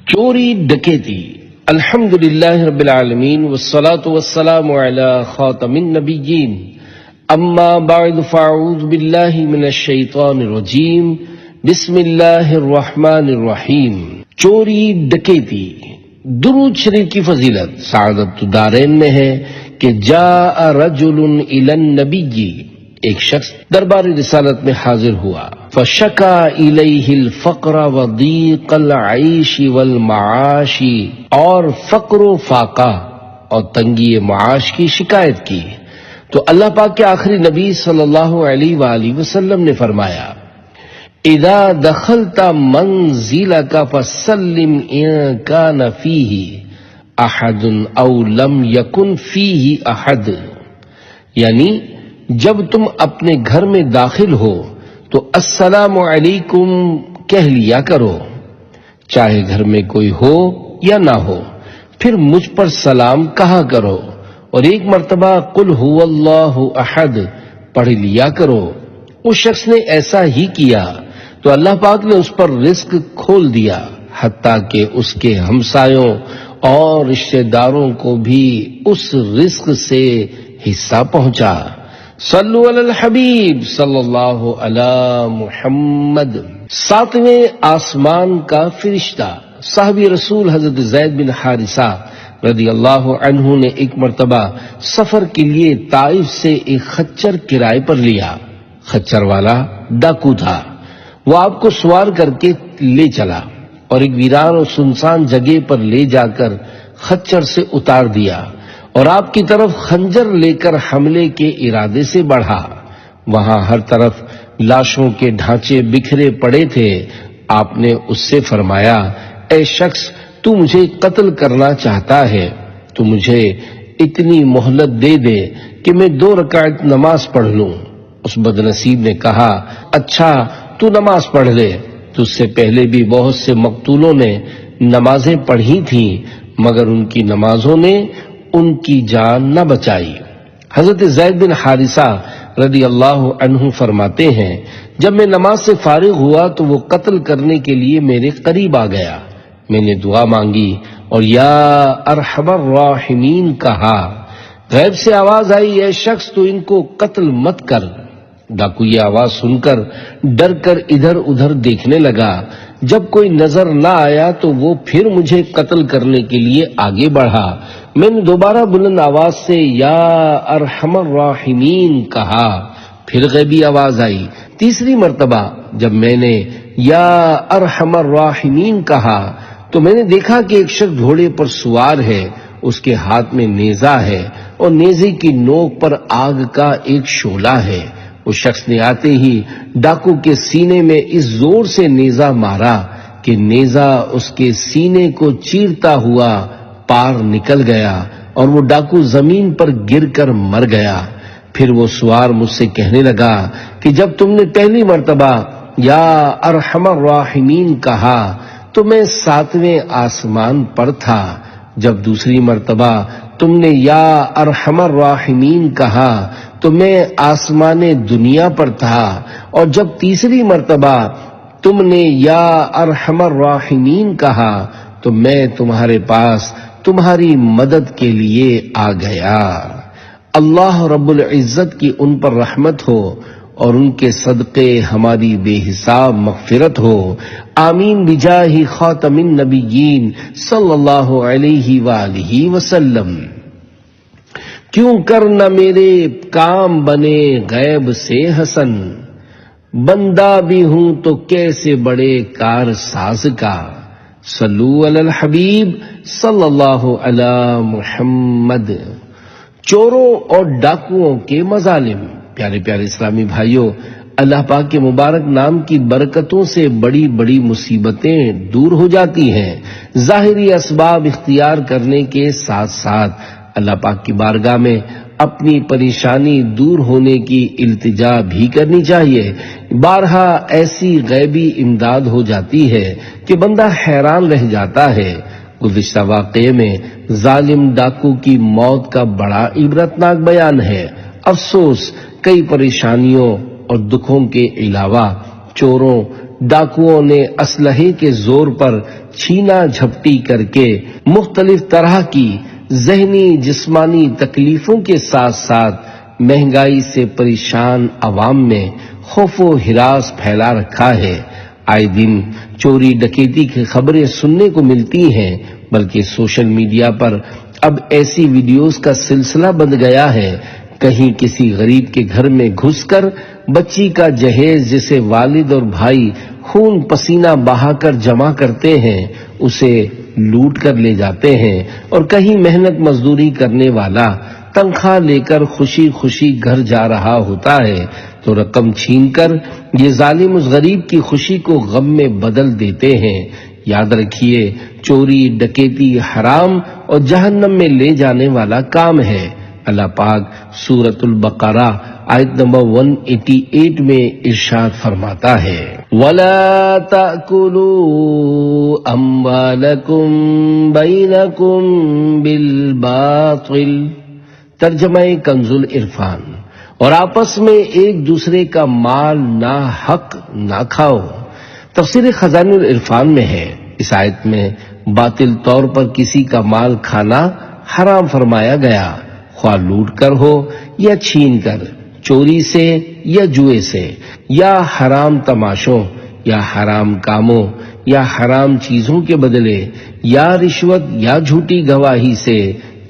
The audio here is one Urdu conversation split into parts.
چوری ڈکیتی۔ الحمدللہ رب العالمین والصلاة والسلام علی خاتم النبیین، اما بعد فاعوذ باللہ من الشیطان الرجیم، بسم اللہ الرحمن الرحیم۔ چوری ڈکیتی۔ درود شریف کی فضیلت سعادت دارین میں ہے کہ جاء رجل الی النبی، ایک شخص دربار رسالت میں حاضر ہوا، فشکا الیہ الفقر وضیق العیش والمعاش، اور فقر و فاقہ اور تنگی معاش کی شکایت کی۔ تو اللہ پاک کے آخری نبی صلی اللہ علیہ وآلہ وسلم نے فرمایا، اذا دخلت منزلک فسلم ان کان فیہ احد او لم یکن فیہ احد، یعنی جب تم اپنے گھر میں داخل ہو تو السلام علیکم کہہ لیا کرو، چاہے گھر میں کوئی ہو یا نہ ہو، پھر مجھ پر سلام کہا کرو، اور ایک مرتبہ قل هو اللہ احد پڑھ لیا کرو۔ اس شخص نے ایسا ہی کیا تو اللہ پاک نے اس پر رزق کھول دیا، حتیٰ کہ اس کے ہمسایوں اور رشتہ داروں کو بھی اس رزق سے حصہ پہنچا۔ صلو علی الحبیب صلی اللہ علی محمد۔ ساتویں آسمان کا فرشتہ صحابی رسول حضرت زید بن حارثہ رضی اللہ عنہ نے ایک مرتبہ سفر کے لیے طائف سے ایک خچر کرائے پر لیا۔ خچر والا ڈاکو تھا، وہ آپ کو سوار کر کے لے چلا اور ایک ویران اور سنسان جگہ پر لے جا کر خچر سے اتار دیا اور آپ کی طرف خنجر لے کر حملے کے ارادے سے بڑھا۔ وہاں ہر طرف لاشوں کے ڈھانچے بکھرے پڑے تھے۔ آپ نے اس سے فرمایا، اے شخص، تو مجھے قتل کرنا چاہتا ہے تو مجھے اتنی مہلت دے دے کہ میں 2 رکعت نماز پڑھ لوں۔ اس بدنصیب نے کہا، اچھا تو نماز پڑھ لے۔ تو اس سے پہلے بھی بہت سے مقتولوں نے نمازیں پڑھی تھیں، مگر ان کی نمازوں نے ان کی جان نہ بچائی۔ حضرت زید بن حارثہ رضی اللہ عنہ فرماتے ہیں، جب میں نماز سے فارغ ہوا تو وہ قتل کرنے کے لیے میرے قریب آ گیا۔ میں نے دعا مانگی اور یا ارحم الراحمین کہا۔ غیب سے آواز آئی، اے شخص تو ان کو قتل مت کر۔ ڈاکو یہ آواز سن کر ڈر کر ادھر ادھر دیکھنے لگا۔ جب کوئی نظر نہ آیا تو وہ پھر مجھے قتل کرنے کے لیے آگے بڑھا۔ میں نے دوبارہ بلند آواز سے یا ارحم الراحمین کہا، پھر غیبی آواز آئی۔ تیسری مرتبہ جب میں نے یا ارحم الراحمین کہا تو میں نے دیکھا کہ ایک شخص گھوڑے پر سوار ہے، اس کے ہاتھ میں نیزہ ہے اور نیزے کی نوک پر آگ کا ایک شعلہ ہے۔ اس شخص نے آتے ہی ڈاکو کے سینے میں اس زور سے نیزہ مارا کہ نیزہ اس کے سینے کو چیرتا ہوا پار نکل گیا اور وہ ڈاکو زمین پر گر کر مر گیا۔ پھر وہ سوار مجھ سے کہنے لگا کہ جب تم نے پہلی مرتبہ یا ارحم الراحمین کہا تو میں 7ویں آسمان پر تھا، جب دوسری مرتبہ تم نے یا ارحم الراحمین کہا تو میں آسمان دنیا پر تھا، اور جب تیسری مرتبہ تم نے یا ارحم الراحمین کہا تو میں تمہارے پاس تمہاری مدد کے لیے آ گیا۔ اللہ رب العزت کی ان پر رحمت ہو اور ان کے صدقے ہماری بے حساب مغفرت ہو، آمین بجاہ خاتم النبیین صلی اللہ علیہ وآلہ وسلم۔ کیوں کر نہ میرے کام بنے غیب سے حسن، بندہ بھی ہوں تو کیسے بڑے کار ساز کا۔ صلو علی الحبیب صلی اللہ علی محمد۔ چوروں اور ڈاکوؤں کے مظالم۔ پیارے پیارے اسلامی بھائیوں، اللہ پاک کے مبارک نام کی برکتوں سے بڑی بڑی مصیبتیں دور ہو جاتی ہیں۔ ظاہری اسباب اختیار کرنے کے ساتھ ساتھ اللہ پاک کی بارگاہ میں اپنی پریشانی دور ہونے کی التجا بھی کرنی چاہیے۔ بارہا ایسی غیبی امداد ہو جاتی ہے کہ بندہ حیران رہ جاتا ہے۔ گزشتہ واقعے میں ظالم ڈاکو کی موت کا بڑا عبرتناک بیان ہے۔ افسوس، کئی پریشانیوں اور دکھوں کے علاوہ چوروں، ڈاکوؤں نے اسلحے کے زور پر چھینا جھپٹی کر کے مختلف طرح کی ذہنی جسمانی تکلیفوں کے ساتھ ساتھ مہنگائی سے پریشان عوام میں خوف و ہراس پھیلا رکھا ہے۔ آئے دن چوری ڈکیتی کی خبریں سننے کو ملتی ہیں، بلکہ سوشل میڈیا پر اب ایسی ویڈیوز کا سلسلہ بن گیا ہے۔ کہیں کسی غریب کے گھر میں گھس کر بچی کا جہیز جسے والد اور بھائی خون پسینہ بہا کر جمع کرتے ہیں اسے لوٹ کر لے جاتے ہیں، اور کہیں محنت مزدوری کرنے والا تنخواہ لے کر خوشی خوشی گھر جا رہا ہوتا ہے تو رقم چھین کر یہ ظالم اس غریب کی خوشی کو غم میں بدل دیتے ہیں۔ یاد رکھیے، چوری ڈکیتی حرام اور جہنم میں لے جانے والا کام ہے۔ اللہ پاک سورۃ البقرہ آیت نمبر 188 میں ارشاد فرماتا ہے، وَلَا تَأْكُلُوا أَمْوَالَكُمْ بَيْنَكُمْ بِالْبَاطِلِ، ترجمہ کنز العرفان، اور آپس میں ایک دوسرے کا مال ناحق نہ کھاؤ۔ تفسیر خزائن العرفان میں ہے، اس آیت میں باطل طور پر کسی کا مال کھانا حرام فرمایا گیا، خواہ لوٹ کر ہو یا چھین کر، چوری سے یا جوئے سے، یا حرام تماشوں یا حرام کاموں یا حرام چیزوں کے بدلے، یا رشوت یا جھوٹی گواہی سے،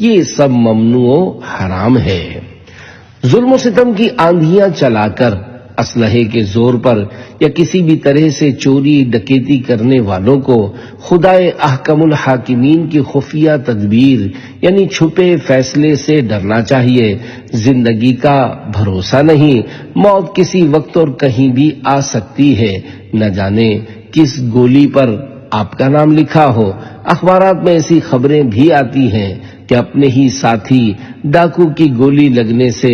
یہ سب ممنوع حرام ہے۔ ظلم و ستم کی آندھیاں چلا کر اسلحے کے زور پر یا کسی بھی طرح سے چوری ڈکیتی کرنے والوں کو خدائے احکم الحاکمین کی خفیہ تدبیر یعنی چھپے فیصلے سے ڈرنا چاہیے۔ زندگی کا بھروسہ نہیں، موت کسی وقت اور کہیں بھی آ سکتی ہے، نہ جانے کس گولی پر آپ کا نام لکھا ہو۔ اخبارات میں ایسی خبریں بھی آتی ہیں کہ اپنے ہی ساتھی ڈاکو کی گولی لگنے سے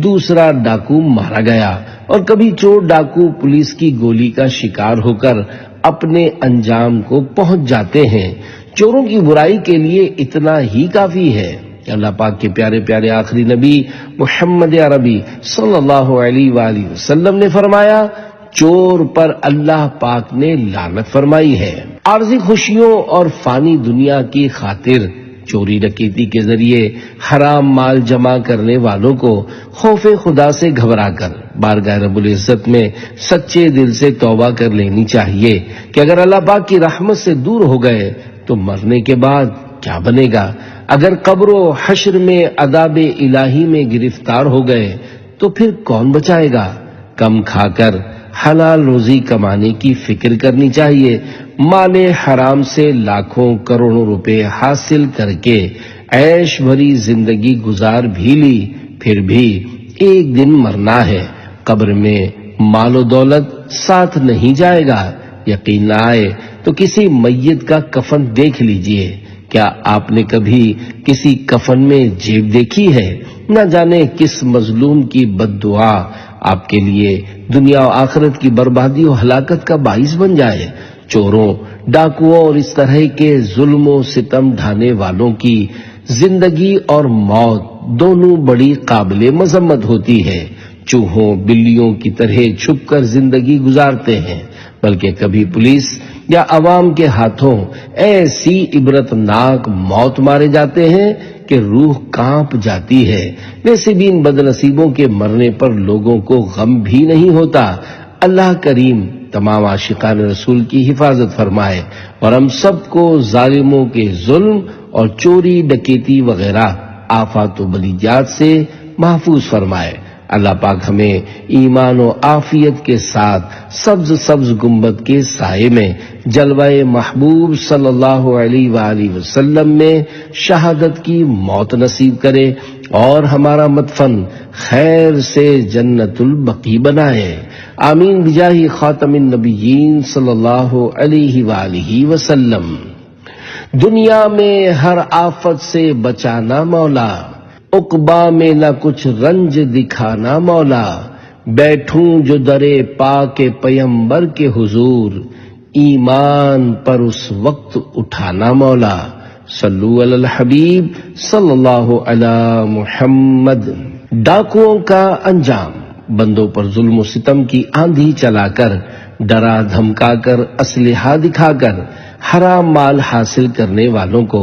دوسرا ڈاکو مارا گیا، اور کبھی چور ڈاکو پولیس کی گولی کا شکار ہو کر اپنے انجام کو پہنچ جاتے ہیں۔ چوروں کی برائی کے لیے اتنا ہی کافی ہے کہ اللہ پاک کے پیارے پیارے آخری نبی محمد عربی صلی اللہ علیہ وآلہ وسلم نے فرمایا، چور پر اللہ پاک نے لعنت فرمائی ہے۔ عارضی خوشیوں اور فانی دنیا کی خاطر چوری ڈکیتی کے ذریعے حرام مال جمع کرنے والوں کو خوف خدا سے گھبرا کر بارگاہ رب العزت میں سچے دل سے توبہ کر لینی چاہیے کہ اگر اللہ پاک کی رحمت سے دور ہو گئے تو مرنے کے بعد کیا بنے گا؟ اگر قبر و حشر میں عذاب الہی میں گرفتار ہو گئے تو پھر کون بچائے گا؟ کم کھا کر حلال روزی کمانے کی فکر کرنی چاہیے۔ مال حرام سے لاکھوں کروڑوں روپے حاصل کر کے عیش بھری زندگی گزار بھی لی، پھر بھی ایک دن مرنا ہے۔ قبر میں مال و دولت ساتھ نہیں جائے گا۔ یقین نہ آئے تو کسی میت کا کفن دیکھ لیجئے۔ کیا آپ نے کبھی کسی کفن میں جیب دیکھی ہے؟ نہ جانے کس مظلوم کی بد دعا آپ کے لیے دنیا و آخرت کی بربادی و ہلاکت کا باعث بن جائے۔ چوروں، ڈاکوؤں اور اس طرح کے ظلم و ستم ڈھانے والوں کی زندگی اور موت دونوں بڑی قابل مذمت ہوتی ہے۔ چوہوں بلیوں کی طرح چھپ کر زندگی گزارتے ہیں، بلکہ کبھی پولیس یا عوام کے ہاتھوں ایسی عبرتناک موت مارے جاتے ہیں کہ روح کانپ جاتی ہے۔ ویسے بھی ان بد نصیبوں کے مرنے پر لوگوں کو غم بھی نہیں ہوتا۔ اللہ کریم تمام عاشقان رسول کی حفاظت فرمائے اور ہم سب کو ظالموں کے ظلم اور چوری ڈکیتی وغیرہ آفات و بلیجات سے محفوظ فرمائے۔ اللہ پاک ہمیں ایمان و عافیت کے ساتھ سبز سبز گنبد کے سائے میں جلوہ محبوب صلی اللہ علیہ وآلہ وسلم میں شہادت کی موت نصیب کرے اور ہمارا مدفن خیر سے جنت البقیع بنائے۔ آمین بجاہ خاتم النبیین صلی اللہ علیہ وآلہ وسلم۔ دنیا میں ہر آفت سے بچانا مولا، عقبا میں نہ کچھ رنج دکھانا مولا، بیٹھوں جو درے پاک پیمبر کے حضور، ایمان پر اس وقت اٹھانا مولا۔ صلو علی الحبیب صلی اللہ علی محمد۔ ڈاکوؤں کا انجام، بندوں پر ظلم و ستم کی آندھی چلا کر ڈرا دھمکا کر، اسلحہ دکھا کر حرام مال حاصل کرنے والوں کو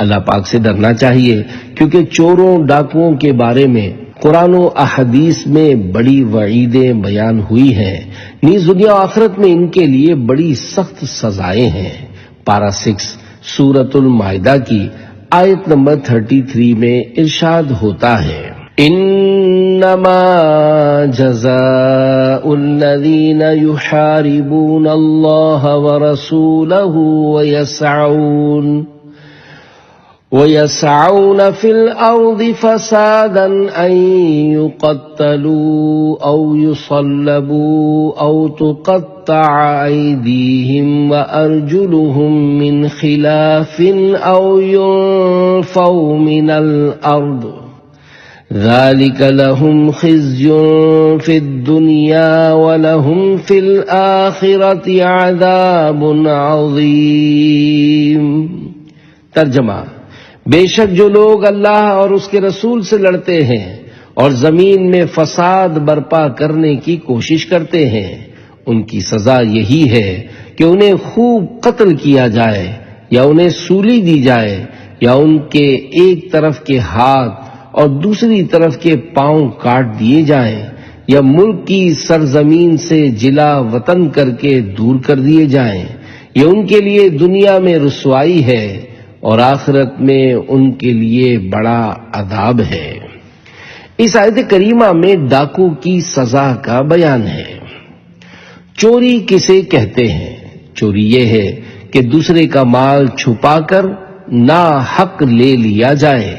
اللہ پاک سے ڈرنا چاہیے، کیونکہ چوروں ڈاکوؤں کے بارے میں قرآن و احادیث میں بڑی وعیدیں بیان ہوئی ہیں، نیز دنیا و آخرت میں ان کے لیے بڑی سخت سزائیں ہیں۔ پارہ 6 سورۃ المائدہ کی آیت نمبر 33 میں ارشاد ہوتا ہے، انما جزاء الذین یحاربون اللہ ورسولہ ويسعون في الأرض فسادا أن يقتلوا أو يصلبوا أو تقطع أيديهم وأرجلهم من خلاف أو ينفوا من الأرض ذلك لهم خزي في الدنيا ولهم في الآخرة عذاب عظيم۔ ترجمہ، بے شک جو لوگ اللہ اور اس کے رسول سے لڑتے ہیں اور زمین میں فساد برپا کرنے کی کوشش کرتے ہیں، ان کی سزا یہی ہے کہ انہیں خوب قتل کیا جائے یا انہیں سولی دی جائے یا ان کے ایک طرف کے ہاتھ اور دوسری طرف کے پاؤں کاٹ دیے جائیں یا ملک کی سرزمین سے جلا وطن کر کے دور کر دیے جائیں۔ یہ ان کے لیے دنیا میں رسوائی ہے اور آخرت میں ان کے لیے بڑا عذاب ہے۔ اس آیت کریمہ میں ڈاکو کی سزا کا بیان ہے۔ چوری کسے کہتے ہیں؟ چوری یہ ہے کہ دوسرے کا مال چھپا کر ناحق لے لیا جائے۔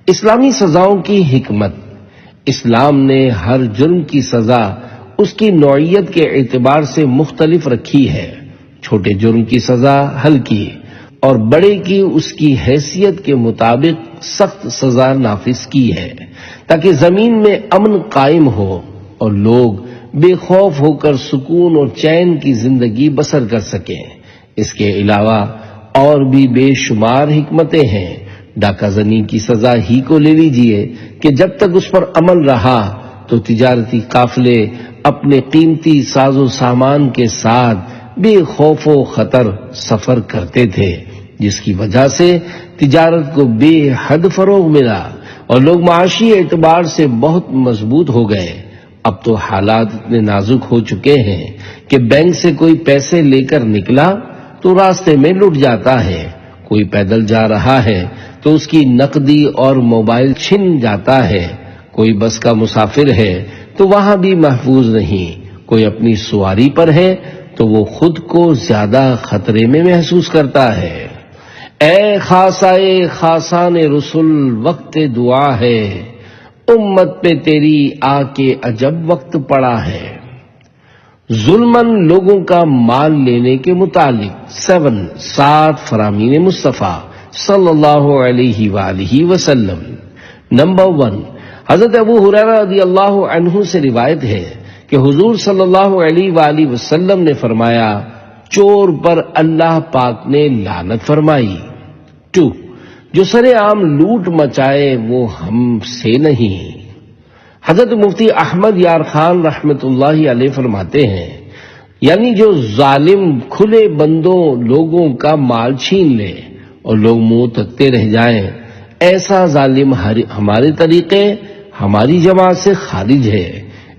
اسلامی سزاؤں کی حکمت، اسلام نے ہر جرم کی سزا اس کی نوعیت کے اعتبار سے مختلف رکھی ہے۔ چھوٹے جرم کی سزا ہلکی اور بڑے کی اس کی حیثیت کے مطابق سخت سزا نافذ کی ہے، تاکہ زمین میں امن قائم ہو اور لوگ بے خوف ہو کر سکون اور چین کی زندگی بسر کر سکیں۔ اس کے علاوہ اور بھی بے شمار حکمتیں ہیں۔ ڈاکہ زنی کی سزا ہی کو لے لیجئے کہ جب تک اس پر عمل رہا تو تجارتی قافلے اپنے قیمتی ساز و سامان کے ساتھ بے خوف و خطر سفر کرتے تھے، جس کی وجہ سے تجارت کو بے حد فروغ ملا اور لوگ معاشی اعتبار سے بہت مضبوط ہو گئے۔ اب تو حالات اتنے نازک ہو چکے ہیں کہ بینک سے کوئی پیسے لے کر نکلا تو راستے میں لٹ جاتا ہے، کوئی پیدل جا رہا ہے تو اس کی نقدی اور موبائل چھن جاتا ہے، کوئی بس کا مسافر ہے تو وہاں بھی محفوظ نہیں، کوئی اپنی سواری پر ہے تو وہ خود کو زیادہ خطرے میں محسوس کرتا ہے۔ اے خاصائے خاصان رسول، وقت دعا ہے، امت پہ تیری آ کے عجب وقت پڑا ہے۔ ظلماً لوگوں کا مال لینے کے متعلق 7 فرامین مصطفیٰ صلی اللہ علیہ وآلہ وسلم۔ نمبر 1، حضرت ابو ہریرہ رضی اللہ عنہ سے روایت ہے کہ حضور صلی اللہ علیہ وآلہ وسلم نے فرمایا، چور پر اللہ پاک نے لعنت فرمائی۔ 2، جو سرے عام لوٹ مچائے وہ ہم سے نہیں۔ حضرت مفتی احمد یار خان رحمت اللہ علیہ فرماتے ہیں، یعنی جو ظالم کھلے بندوں لوگوں کا مال چھین لے اور لوگ منہ تکتے رہ جائیں، ایسا ظالم ہمارے طریقے ہماری جماعت سے خارج ہے۔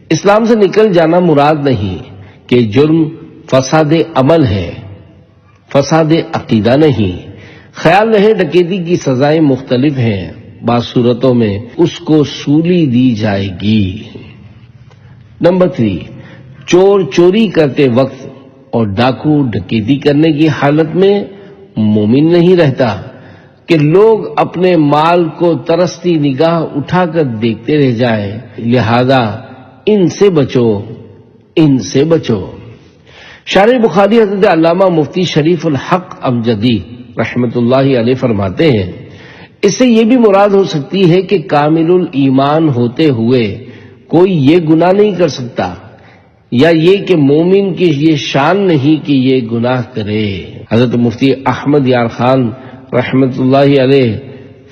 اسلام سے نکل جانا مراد نہیں کہ جرم فساد عمل ہے، فساد عقیدہ نہیں۔ خیال رہے ڈکیتی کی سزائیں مختلف ہیں، بعض صورتوں میں اس کو سولی دی جائے گی۔ نمبر 3، چور چوری کرتے وقت اور ڈاکو ڈکیتی کرنے کی حالت میں مومن نہیں رہتا کہ لوگ اپنے مال کو ترستی نگاہ اٹھا کر دیکھتے رہ جائیں، لہذا ان سے بچو، ان سے بچو۔ شارح بخاری حضرت علامہ مفتی شریف الحق امجدی رحمت اللہ علیہ فرماتے ہیں، اس سے یہ بھی مراد ہو سکتی ہے کہ کامل الایمان ہوتے ہوئے کوئی یہ گناہ نہیں کر سکتا، یا یہ کہ مومن کی یہ شان نہیں کہ یہ گناہ کرے۔ حضرت مفتی احمد یار خان رحمت اللہ علیہ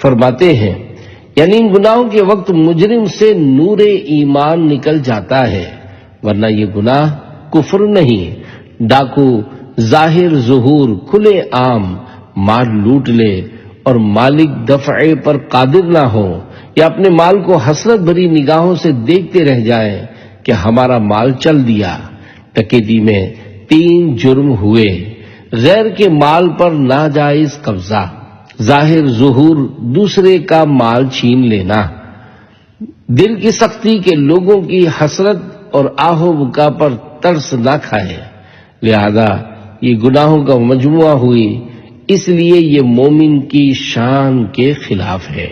فرماتے ہیں، یعنی ان گناہوں کے وقت مجرم سے نور ایمان نکل جاتا ہے، ورنہ یہ گناہ کفر نہیں۔ ڈاکو ظاہر ظہور کھلے عام مال لوٹ لے اور مالک دفع پر قادر نہ ہو، یا اپنے مال کو حسرت بھری نگاہوں سے دیکھتے رہ جائیں کہ ہمارا مال چل دیا۔ ڈکیتی میں 3 جرم ہوئے: غیر کے مال پر ناجائز قبضہ، ظاہر ظہور دوسرے کا مال چھین لینا، دل کی سختی کے لوگوں کی حسرت اور آہ و بکا پر ترس نہ کھائے، لہذا یہ گناہوں کا مجموعہ ہوئی، اس لیے یہ مومن کی شان کے خلاف ہے۔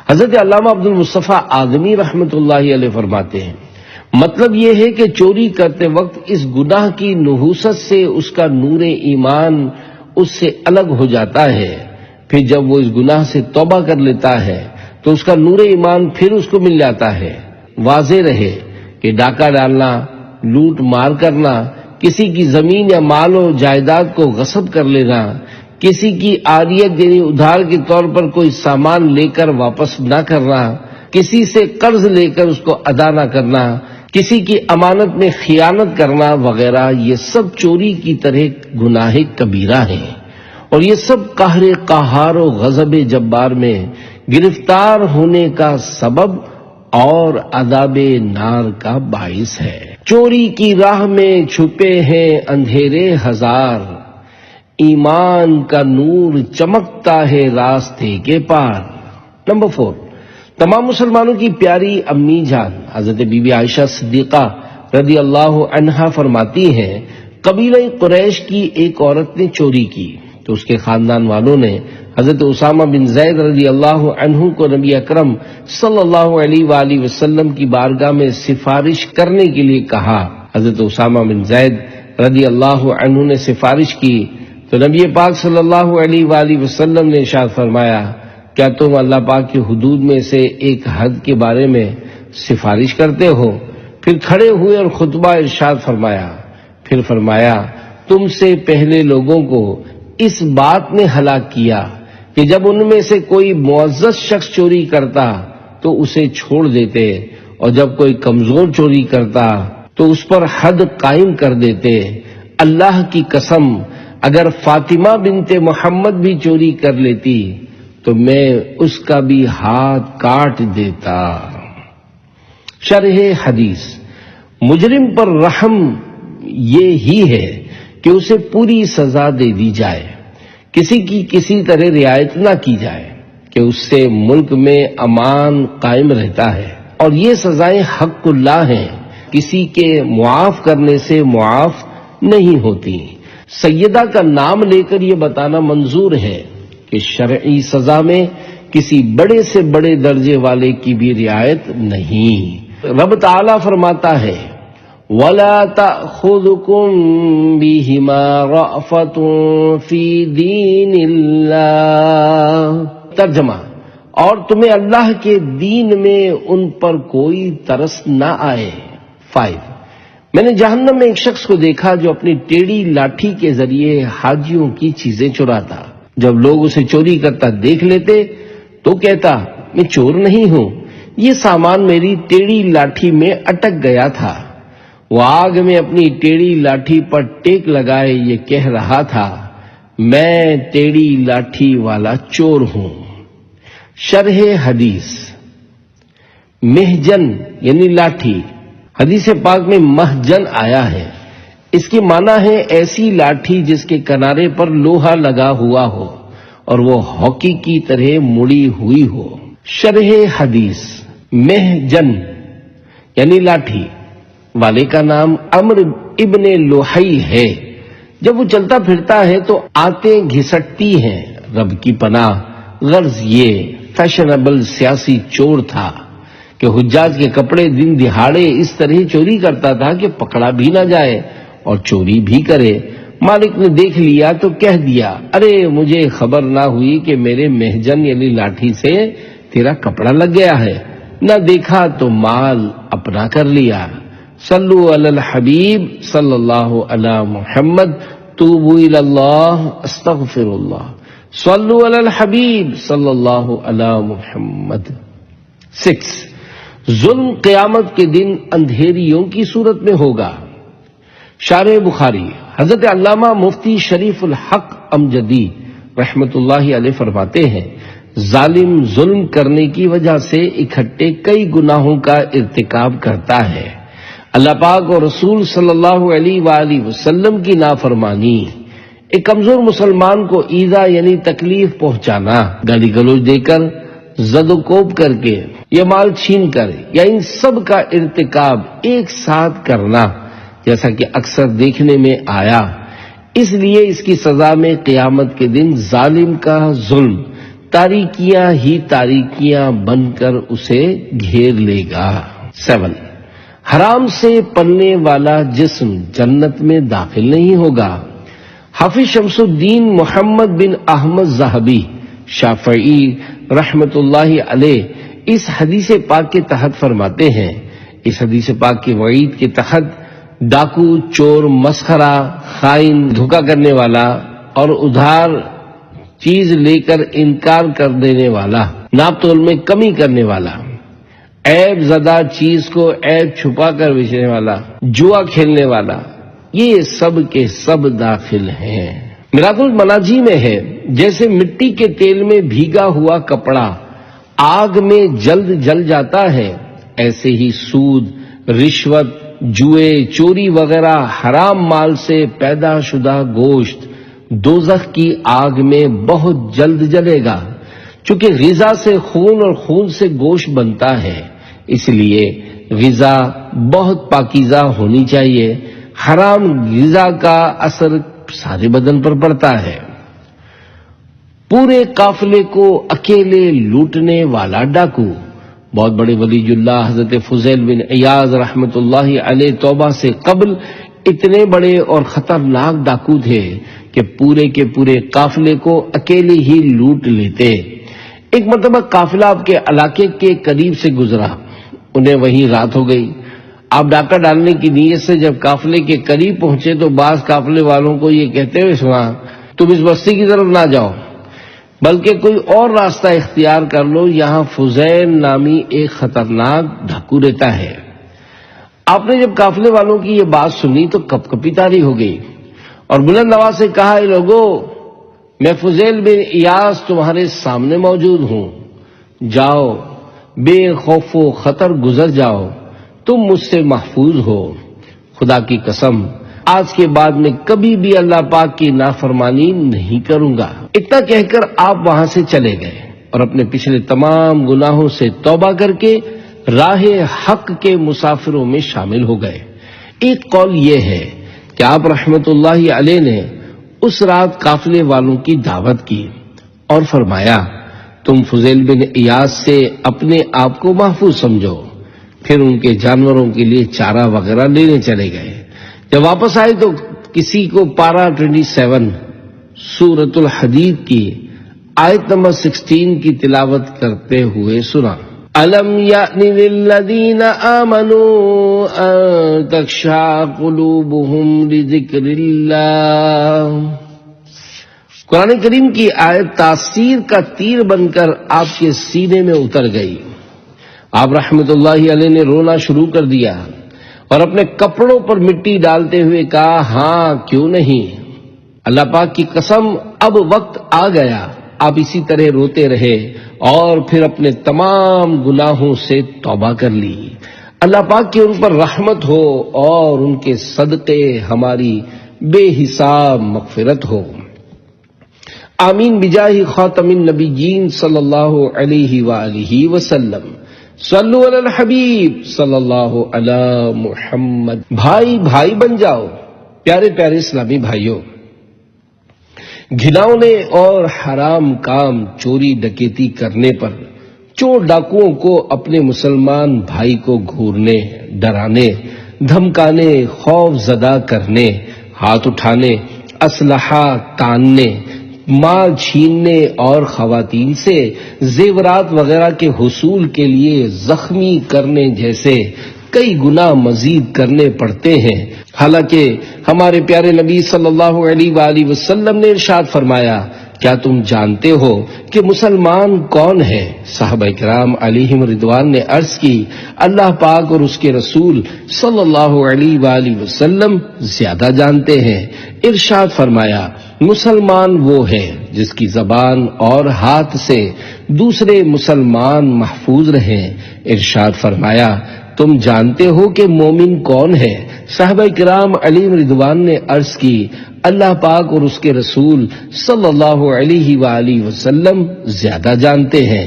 حضرت علامہ عبد المصطفیٰ آدمی رحمۃ اللہ علیہ فرماتے ہیں، مطلب یہ ہے کہ چوری کرتے وقت اس گناہ کی نحوست سے اس کا نور ایمان اس سے الگ ہو جاتا ہے، پھر جب وہ اس گناہ سے توبہ کر لیتا ہے تو اس کا نور ایمان پھر اس کو مل جاتا ہے۔ واضح رہے کہ ڈاکہ ڈالنا، لوٹ مار کرنا، کسی کی زمین یا مال و جائیداد کو غصب کر لینا، کسی کی عاریت یعنی ادھار کے طور پر کوئی سامان لے کر واپس نہ کرنا، کسی سے قرض لے کر اس کو ادا نہ کرنا، کسی کی امانت میں خیانت کرنا وغیرہ، یہ سب چوری کی طرح گناہ کبیرہ ہیں، اور یہ سب قہر قہار و غضب جبار میں گرفتار ہونے کا سبب اور عذاب نار کا باعث ہے۔ چوری کی راہ میں چھپے ہیں اندھیرے ہزار، ایمان کا نور چمکتا ہے راستے کے پار۔ نمبر 4، تمام مسلمانوں کی پیاری امی جان حضرت بی بی عائشہ صدیقہ رضی اللہ عنہا فرماتی ہیں، قبیلہ قریش کی ایک عورت نے چوری کی تو اس کے خاندان والوں نے حضرت اسامہ بن زید رضی اللہ عنہ کو نبی اکرم صلی اللہ علیہ وآلہ وسلم کی بارگاہ میں سفارش کرنے کے لیے کہا۔ حضرت اسامہ بن زید رضی اللہ عنہ نے سفارش کی تو نبی پاک صلی اللہ علیہ وآلہ وسلم نے ارشاد فرمایا، کیا تم اللہ پاک کی حدود میں سے ایک حد کے بارے میں سفارش کرتے ہو؟ پھر کھڑے ہوئے اور خطبہ ارشاد فرمایا، پھر فرمایا، تم سے پہلے لوگوں کو اس بات نے ہلاک کیا کہ جب ان میں سے کوئی معزز شخص چوری کرتا تو اسے چھوڑ دیتے، اور جب کوئی کمزور چوری کرتا تو اس پر حد قائم کر دیتے۔ اللہ کی قسم، اگر فاطمہ بنت محمد بھی چوری کر لیتی تو میں اس کا بھی ہاتھ کاٹ دیتا۔ شرح حدیث، مجرم پر رحم یہ ہی ہے کہ اسے پوری سزا دے دی جائے، کسی کی کسی طرح رعایت نہ کی جائے کہ اس سے ملک میں امان قائم رہتا ہے، اور یہ سزائیں حق اللہ ہیں، کسی کے معاف کرنے سے معاف نہیں ہوتی۔ سیدہ کا نام لے کر یہ بتانا منظور ہے کہ شرعی سزا میں کسی بڑے سے بڑے درجے والے کی بھی رعایت نہیں۔ رب تعالیٰ فرماتا ہے، وَلَا تَأْخُذُكُمْ بِهِمَا رَأْفَةٌ فِي دِينِ اللَّهِ۔ ترجمہ، اور تمہیں اللہ کے دین میں ان پر کوئی ترس نہ آئے۔ 5، میں نے جہنم میں ایک شخص کو دیکھا جو اپنی ٹیڑھی لاٹھی کے ذریعے حاجیوں کی چیزیں چراتا۔ جب لوگ اسے چوری کرتا دیکھ لیتے تو کہتا، میں چور نہیں ہوں، یہ سامان میری ٹیڑھی لاٹھی میں اٹک گیا تھا۔ وہ آگ میں اپنی ٹیڑھی لاٹھی پر ٹیک لگائے یہ کہہ رہا تھا، میں ٹیڑھی لاٹھی والا چور ہوں۔ شرح حدیث، مہجن یعنی لاٹھی، حدیث پاک میں مہجن آیا ہے، اس کی معنی ہے ایسی لاٹھی جس کے کنارے پر لوہا لگا ہوا ہو اور وہ ہاکی کی طرح مڑی ہوئی ہو۔ شرح حدیث، مہجن یعنی لاٹھی والے کا نام عمرو ابن لوحی ہے۔ جب وہ چلتا پھرتا ہے تو آنتیں گھسٹتی ہیں۔ رب کی پناہ، غرض یہ فیشنیبل سیاسی چور تھا کہ حجاج کے کپڑے دن دہاڑے اس طرح چوری کرتا تھا کہ پکڑا بھی نہ جائے اور چوری بھی کرے۔ مالک نے دیکھ لیا تو کہہ دیا، ارے مجھے خبر نہ ہوئی کہ میرے مہجن یعنی لاٹھی سے تیرا کپڑا لگ گیا ہے، نہ دیکھا تو مال اپنا کر لیا۔ صلو علی الحبیب صلی اللہ علی محمد، توبوا الی اللہ استغفر اللہ، صلو علی الحبیب صلی اللہ علی محمد۔ 6، ظلم قیامت کے دن اندھیریوں کی صورت میں ہوگا۔ شارح بخاری حضرت علامہ مفتی شریف الحق امجدی رحمت اللہ علیہ فرماتے ہیں، ظالم ظلم کرنے کی وجہ سے اکٹھے کئی گناہوں کا ارتکاب کرتا ہے۔ اللہ پاک اور رسول صلی اللہ علیہ وآلہ وسلم کی نافرمانی، ایک کمزور مسلمان کو ایذا یعنی تکلیف پہنچانا، گالی گلوچ دے کر، زد و کوب کر کے یا مال چھین کر یا ان سب کا ارتکاب ایک ساتھ کرنا، جیسا کہ اکثر دیکھنے میں آیا، اس لیے اس کی سزا میں قیامت کے دن ظالم کا ظلم تاریکیاں ہی تاریکیاں بن کر اسے گھیر لے گا۔ 7، حرام سے پلنے والا جسم جنت میں داخل نہیں ہوگا۔ حافظ شمس الدین محمد بن احمد ذہبی شافعی رحمت اللہ علیہ اس حدیث پاک کے تحت فرماتے ہیں، اس حدیث پاک کے وعید کے تحت ڈاکو، چور، مسخرہ، خائن، دھوکہ کرنے والا اور ادھار چیز لے کر انکار کر دینے والا، ناپ تول میں کمی کرنے والا، عیب زدہ چیز کو عیب چھپا کر بیچنے والا، جوا کھیلنے والا، یہ سب کے سب داخل ہیں۔ میراث المناجی میں ہے، جیسے مٹی کے تیل میں بھیگا ہوا کپڑا آگ میں جلد جل جاتا ہے، ایسے ہی سود، رشوت، جوئے، چوری وغیرہ حرام مال سے پیدا شدہ گوشت دوزخ کی آگ میں بہت جلد جلے گا۔ چونکہ غذا سے خون اور خون سے گوشت بنتا ہے، اس لیے غذا بہت پاکیزہ ہونی چاہیے۔ حرام غذا کا اثر سارے بدن پر پڑتا ہے۔ پورے قافلے کو اکیلے لوٹنے والا ڈاکو، بہت بڑے ولی اللہ حضرت فضیل بن عیاض رحمت اللہ علیہ توبہ سے قبل اتنے بڑے اور خطرناک ڈاکو تھے کہ پورے کے پورے قافلے کو اکیلے ہی لوٹ لیتے۔ ایک مرتبہ قافلہ آپ کے علاقے کے قریب سے گزرا، انہیں وہیں رات ہو گئی۔ آپ ڈاکہ ڈالنے کی نیت سے جب قافلے کے قریب پہنچے تو بعض قافلے والوں کو یہ کہتے ہوئے سنا، تم اس بستی کی طرف نہ جاؤ بلکہ کوئی اور راستہ اختیار کر لو، یہاں فضیل نامی ایک خطرناک ڈاکو رہتا ہے۔ آپ نے جب قافلے والوں کی یہ بات سنی تو کپ کپی طاری ہو گئی اور بلند آواز سے کہا، اے لوگو، میں فضیل بن عیاض تمہارے سامنے موجود ہوں، جاؤ بے خوف و خطر گزر جاؤ، تم مجھ سے محفوظ ہو۔ خدا کی قسم آج کے بعد میں کبھی بھی اللہ پاک کی نافرمانی نہیں کروں گا۔ اتنا کہہ کر آپ وہاں سے چلے گئے اور اپنے پچھلے تمام گناہوں سے توبہ کر کے راہ حق کے مسافروں میں شامل ہو گئے۔ ایک قول یہ ہے کہ آپ رحمت اللہ علیہ نے اس رات قافلے والوں کی دعوت کی اور فرمایا، تم فضیل بن عیاض سے اپنے آپ کو محفوظ سمجھو۔ پھر ان کے جانوروں کے لیے چارہ وغیرہ لینے چلے گئے۔ جب واپس آئے تو کسی کو پارہ 27 سورۃ الحدید کی آیت نمبر 16 کی تلاوت کرتے ہوئے سنا، أَلَمْ يَأْنِ لِلَّذِينَ آمَنُوا أَن تَخْشَعَ قُلُوبُهُمْ لِذِكْرِ اللَّهِ۔ قرآن کریم کی آیت تاثیر کا تیر بن کر آپ کے سینے میں اتر گئی۔ آپ رحمت اللہ علیہ نے رونا شروع کر دیا اور اپنے کپڑوں پر مٹی ڈالتے ہوئے کہا، ہاں کیوں نہیں، اللہ پاک کی قسم اب وقت آ گیا۔ آپ اسی طرح روتے رہے اور پھر اپنے تمام گناہوں سے توبہ کر لی۔ اللہ پاک کی ان پر رحمت ہو اور ان کے صدقے ہماری بے حساب مغفرت ہو۔ آمین بجاہ خاتم النبیین صلی اللہ علیہ وآلہ وسلم۔ صلو علی الحبیب صلی اللہ علی محمد۔ بھائی بھائی بن جاؤ، پیارے پیارے اسلامی بھائیوں، گھناؤنے اور حرام کام چوری ڈکیتی کرنے پر چور ڈاکوؤں کو اپنے مسلمان بھائی کو گھورنے، ڈرانے، دھمکانے، خوف زدہ کرنے، ہاتھ اٹھانے، اسلحہ تاننے، مال چھیننے اور خواتین سے زیورات وغیرہ کے حصول کے لیے زخمی کرنے جیسے کئی گناہ مزید کرنے پڑتے ہیں۔ حالانکہ ہمارے پیارے نبی صلی اللہ علیہ وآلہ وسلم نے ارشاد فرمایا، کیا تم جانتے ہو کہ مسلمان کون ہے؟ صحابہ کرام علیہم رضوان نے عرض کی، اللہ پاک اور اس کے رسول صلی اللہ علیہ وآلہ وسلم زیادہ جانتے ہیں۔ ارشاد فرمایا، مسلمان وہ ہے جس کی زبان اور ہاتھ سے دوسرے مسلمان محفوظ رہیں۔ ارشاد فرمایا، تم جانتے ہو کہ مومن کون ہے؟ صحابہ کرام علیہم رضوان نے عرض کی، اللہ پاک اور اس کے رسول صلی اللہ علیہ وآلہ وسلم زیادہ جانتے ہیں۔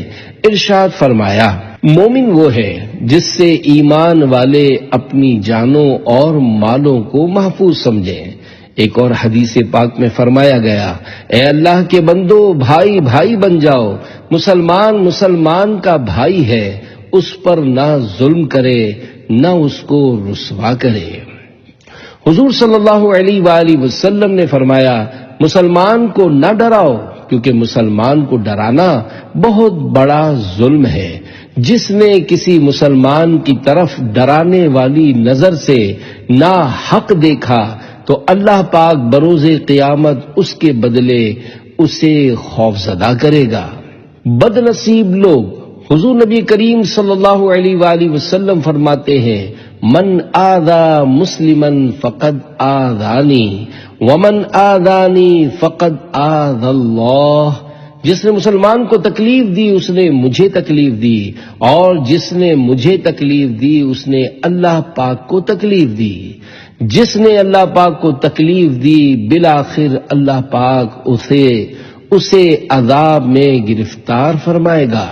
ارشاد فرمایا، مومن وہ ہے جس سے ایمان والے اپنی جانوں اور مالوں کو محفوظ سمجھیں۔ ایک اور حدیث پاک میں فرمایا گیا، اے اللہ کے بندو، بھائی بھائی بن جاؤ، مسلمان مسلمان کا بھائی ہے، اس پر نہ ظلم کرے نہ اس کو رسوا کرے۔ حضور صلی اللہ علیہ وآلہ وسلم نے فرمایا، مسلمان کو نہ ڈراؤ، کیونکہ مسلمان کو ڈرانا بہت بڑا ظلم ہے۔ جس نے کسی مسلمان کی طرف ڈرانے والی نظر سے نہ حق دیکھا تو اللہ پاک بروز قیامت اس کے بدلے اسے خوفزدہ کرے گا۔ بد نصیب لوگ، حضور نبی کریم صلی اللہ علیہ وآلہ وسلم فرماتے ہیں، من آذا مسلمن فقد آذانی ومن آذانی فقد آذى اللہ۔ جس نے مسلمان کو تکلیف دی اس نے مجھے تکلیف دی، اور جس نے مجھے تکلیف دی اس نے اللہ پاک کو تکلیف دی۔ جس نے اللہ پاک کو تکلیف دی بالآخر اللہ پاک اسے عذاب میں گرفتار فرمائے گا۔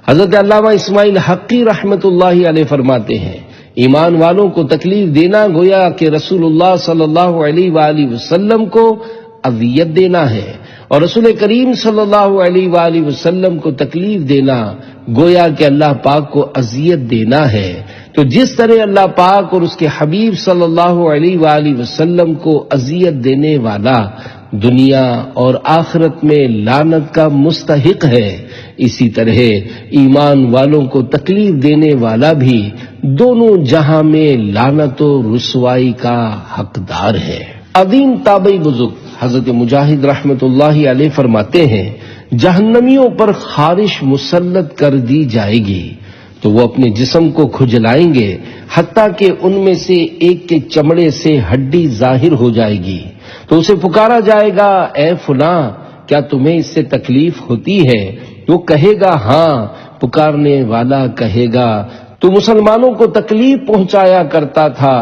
حضرت علامہ اسماعیل حقی رحمت اللہ علیہ فرماتے ہیں، ایمان والوں کو تکلیف دینا گویا کہ رسول اللہ صلی اللہ علیہ وآلہ وسلم کو اذیت دینا ہے، اور رسول کریم صلی اللہ علیہ وآلہ وسلم کو تکلیف دینا گویا کہ اللہ پاک کو اذیت دینا ہے۔ تو جس طرح اللہ پاک اور اس کے حبیب صلی اللہ علیہ وآلہ وسلم کو اذیت دینے والا دنیا اور آخرت میں لعنت کا مستحق ہے، اسی طرح ایمان والوں کو تکلیف دینے والا بھی دونوں جہاں میں لعنت و رسوائی کا حقدار ہے۔ عظیم تابعی بزرگ حضرت مجاہد رحمت اللہ علیہ فرماتے ہیں، جہنمیوں پر خارش مسلط کر دی جائے گی تو وہ اپنے جسم کو کھجلائیں گے، حتیٰ کہ ان میں سے ایک کے چمڑے سے ہڈی ظاہر ہو جائے گی، تو اسے پکارا جائے گا، اے فلاں، کیا تمہیں اس سے تکلیف ہوتی ہے؟ وہ کہے گا ہاں۔ پکارنے والا کہے گا، تو مسلمانوں کو تکلیف پہنچایا کرتا تھا،